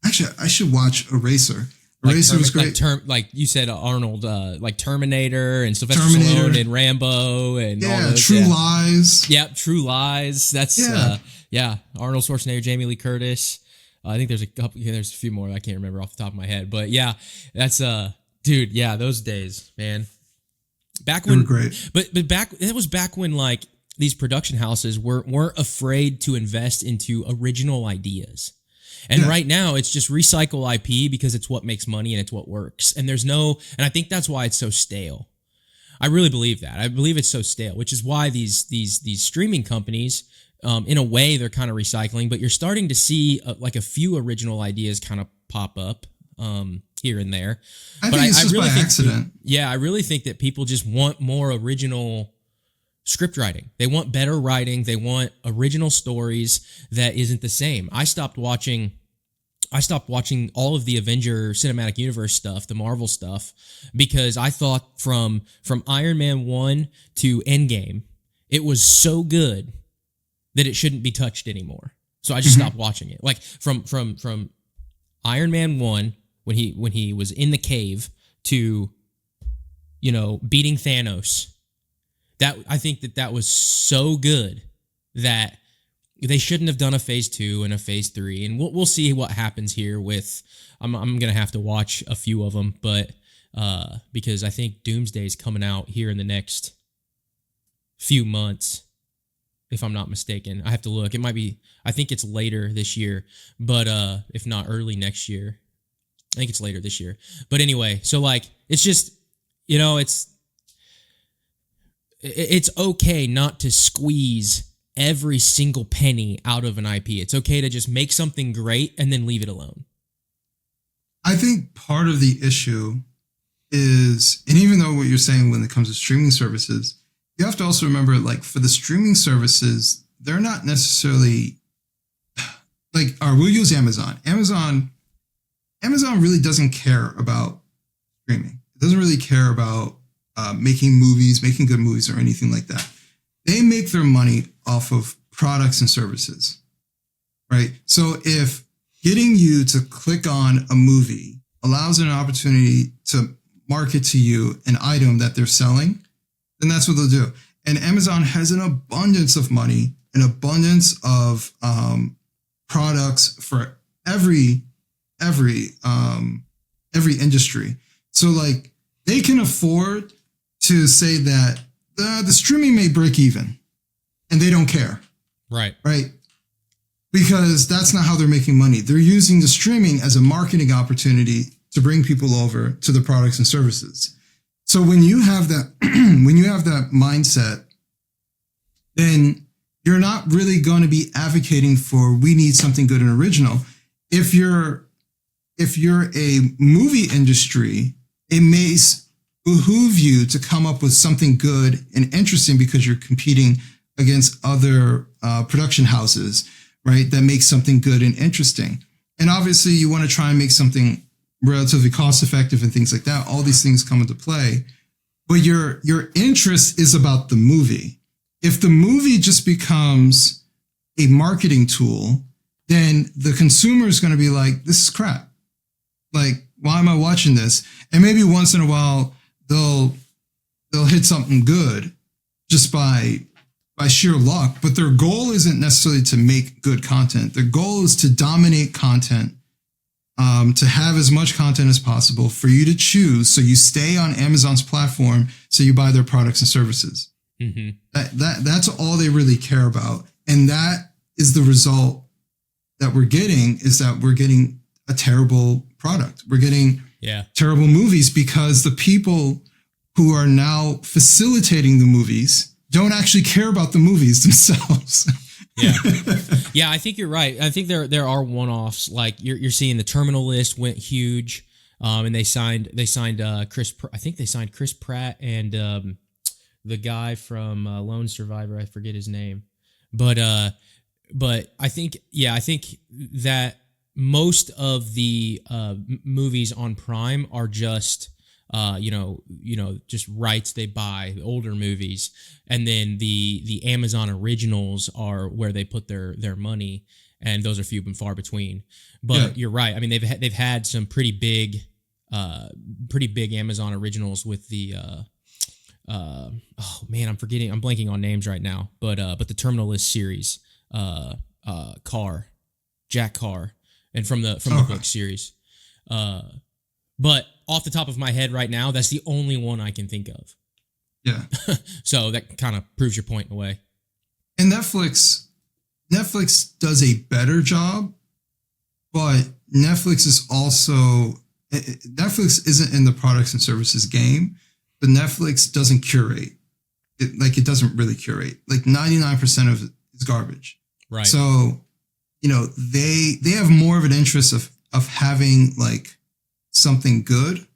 actually I should watch Eraser. Eraser was great. Like you said, Arnold, like Terminator and Sylvester Stallone and Rambo and all those. True Lies. Yep, True Lies. That's Arnold Schwarzenegger, Jamie Lee Curtis. I think there's a couple. There's a few more I can't remember off the top of my head, but yeah, that's dude. Yeah, those days, man. Back when, they were great. But it was back when like these production houses weren't afraid to invest into original ideas. And right now, it's just recycle IP because it's what makes money and it's what works. And and I think that's why it's so stale. I really believe that. I believe it's so stale, which is why these streaming companies, in a way, they're kind of recycling. But you're starting to see like a few original ideas kind of pop up here and there. I think it's just by accident. I really think that people just want more original script writing. They want better writing. They want original stories that isn't the same. I stopped watching all of the Avenger Cinematic Universe stuff, the Marvel stuff, because I thought from Iron Man 1 to Endgame, it was so good that it shouldn't be touched anymore. So I just stopped watching it. Like from Iron Man 1 when he was in the cave to, you know, beating Thanos. That I think that was so good that they shouldn't have done a phase 2 and a phase 3, and we'll see what happens here with. I'm gonna have to watch a few of them, but because I think Doomsday's coming out here in the next few months, if I'm not mistaken. I have to look. It might be. I think it's later this year, but if not early next year, I think it's later this year. But anyway, so like it's just, you know, it's okay not to squeeze every single penny out of an IP. It's okay to just make something great and then leave it alone. I think part of the issue is, and even though what you're saying when it comes to streaming services, you have to also remember, like, for the streaming services, they're not necessarily like, we'll use Amazon. Amazon really doesn't care about streaming. It doesn't really care about making good movies or anything like that. They make their money off of products and services, right? So if getting you to click on a movie allows an opportunity to market to you an item that they're selling, then that's what they'll do. And Amazon has an abundance of money, an abundance of products for every industry. So like they can afford to say that the streaming may break even, and they don't care. Right. Because that's not how they're making money. They're using the streaming as a marketing opportunity to bring people over to the products and services. So when you have that, mindset, then you're not really going to be advocating for, we need something good and original. If you're a movie industry, it may behoove you to come up with something good and interesting because you're competing against other production houses, right? That makes something good and interesting. And obviously you want to try and make something relatively cost effective and things like that. All these things come into play, but your interest is about the movie. If the movie just becomes a marketing tool, then the consumer is going to be like, this is crap. Like, why am I watching this? And maybe once in a while they'll hit something good just by sheer luck, but their goal isn't necessarily to make good content. Their goal is to dominate content, to have as much content as possible for you to choose. So you stay on Amazon's platform, so you buy their products and services. Mm-hmm. That's all they really care about. And that is the result that we're getting, is that we're getting a terrible product. We're getting terrible movies because the people who are now facilitating the movies don't actually care about the movies themselves. Yeah, I think you're right. I think there are one-offs. Like you're seeing the Terminal List went huge, and they signed Chris. I think they signed Chris Pratt and the guy from Lone Survivor. I forget his name, but I think that most of the movies on Prime are just just rights they buy, older movies, and then the Amazon originals are where they put their money, and those are few and far between. But you're right. I mean, they've had some pretty big Amazon originals with the I'm blanking on names right now, but the Terminal List series, Jack Carr, and from the book series, but off the top of my head right now, that's the only one I can think of. Yeah. So that kind of proves your point in a way. And Netflix does a better job, but Netflix isn't in the products and services game, but Netflix doesn't curate. It doesn't really curate. Like 99% of it is garbage. Right. So, they have more of an interest of having like something good,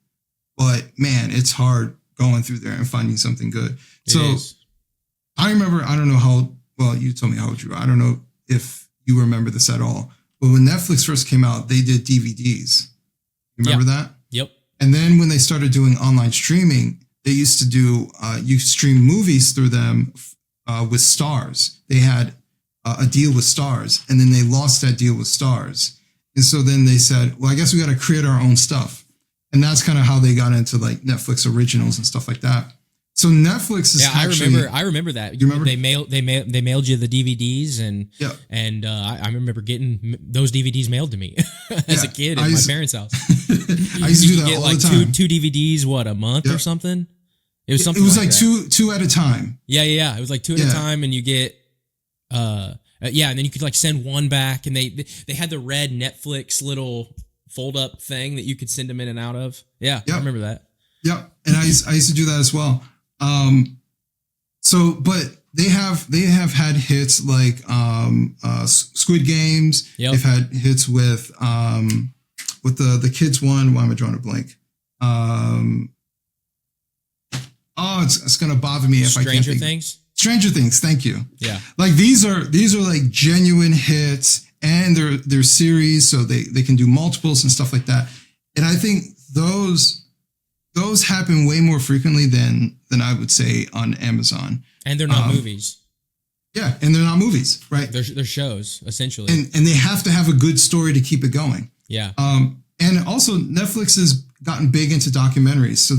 but man, it's hard going through there and finding something good. I remember, I don't know you told me how old you are. I don't know if you remember this at all, but when Netflix first came out, they did DVDs. You remember that? Yep. And then when they started doing online streaming, they used to do, you stream movies through them with Stars. They had a deal with Stars, and then they lost that deal with Stars. And so then they said, well, I guess we got to create our own stuff. And that's kind of how they got into like Netflix originals and stuff like that. So Netflix is I remember that. You remember? They mailed you the DVDs, and I remember getting those DVDs mailed to me as a kid at my parents' house. I used to do that get all like the time. two DVDs, a month or something? It was something. It was like that. two at a time. Yeah. It was like two at a time, and you get and then you could like send one back, and they had the red Netflix little fold up thing that you could send them in and out of. Yeah, I remember that. Yeah, and I used to do that as well. But they have had hits like Squid Games. Yep. They've had hits with the kids one. Why am I drawing a blank? It's gonna bother me if I can't think. Stranger Things. Thank you. Yeah. Like these are like genuine hits, and they're series, so they can do multiples and stuff like that. And I think those happen way more frequently than I would say on Amazon. And they're not movies. Yeah, and they're not movies, right? They're shows, essentially. And they have to have a good story to keep it going. Yeah. And also Netflix has gotten big into documentaries, so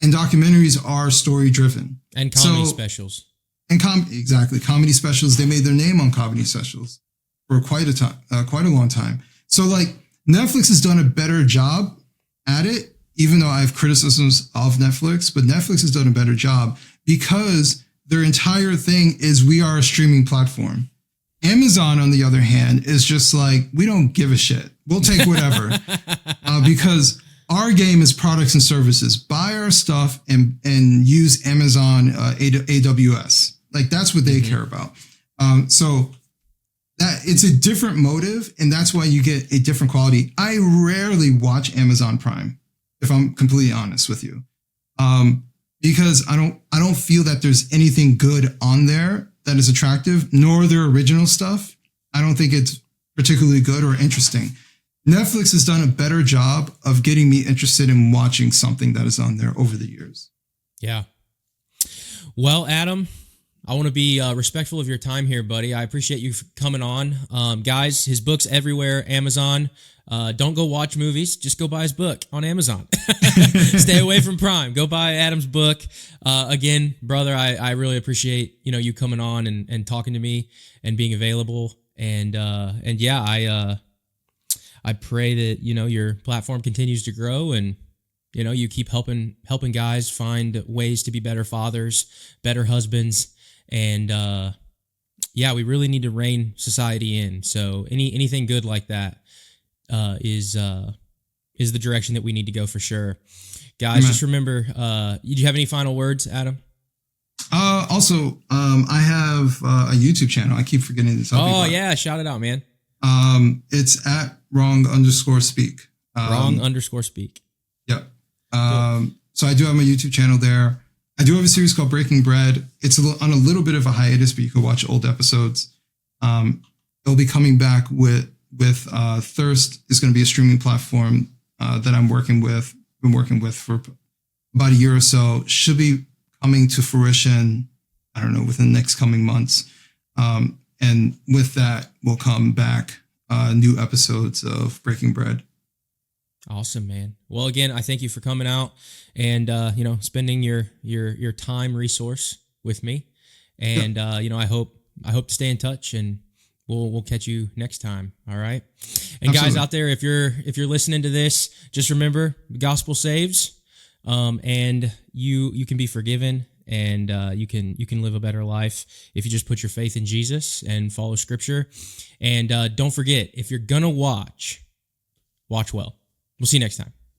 And documentaries are story driven. And comedy specials. And exactly. Comedy specials. They made their name on comedy specials for quite a long time. So like Netflix has done a better job at it, even though I have criticisms of Netflix, but Netflix has done a better job because their entire thing is we are a streaming platform. Amazon, on the other hand, is just like, we don't give a shit. We'll take whatever because our game is products and services. Buy our stuff and use Amazon AWS. Like that's what they care about. So that it's a different motive, and that's why you get a different quality. I rarely watch Amazon Prime, if I'm completely honest with you, because I don't feel that there's anything good on there that is attractive, nor their original stuff. I don't think it's particularly good or interesting. Netflix has done a better job of getting me interested in watching something that is on there over the years. Yeah. Well, Adam, I want to be respectful of your time here, buddy. I appreciate you coming on. Guys, his book's everywhere, Amazon. Don't go watch movies. Just go buy his book on Amazon. Stay away from Prime. Go buy Adam's book. Again, brother, I really appreciate you coming on and talking to me and being available. And yeah, I pray that your platform continues to grow and you keep helping guys find ways to be better fathers, better husbands, and yeah, we really need to rein society in. So anything good like that is the direction that we need to go for sure. Guys, just remember, do you have any final words, Adam? Also, I have a YouTube channel. I keep forgetting to tell people. Oh yeah, shout it out, man. It's at wrong_speak. Wrong_speak. Yep. So I do have my YouTube channel there. I do have a series called Breaking Bread. It's on a little bit of a hiatus, but you can watch old episodes. It'll be coming back with Thirst is going to be a streaming platform that I'm been working with for about a year or so. Should be coming to fruition, I don't know, within the next coming months. And with that will come back new episodes of Breaking Bread. Awesome, man. Well, again, I thank you for coming out and spending your time resource with me. And I hope to stay in touch, and we'll catch you next time. All right. And Absolutely. Guys out there, if you're listening to this, just remember the gospel saves, and you can be forgiven, and you can live a better life if you just put your faith in Jesus and follow Scripture. And don't forget, if you're gonna watch well. We'll see you next time.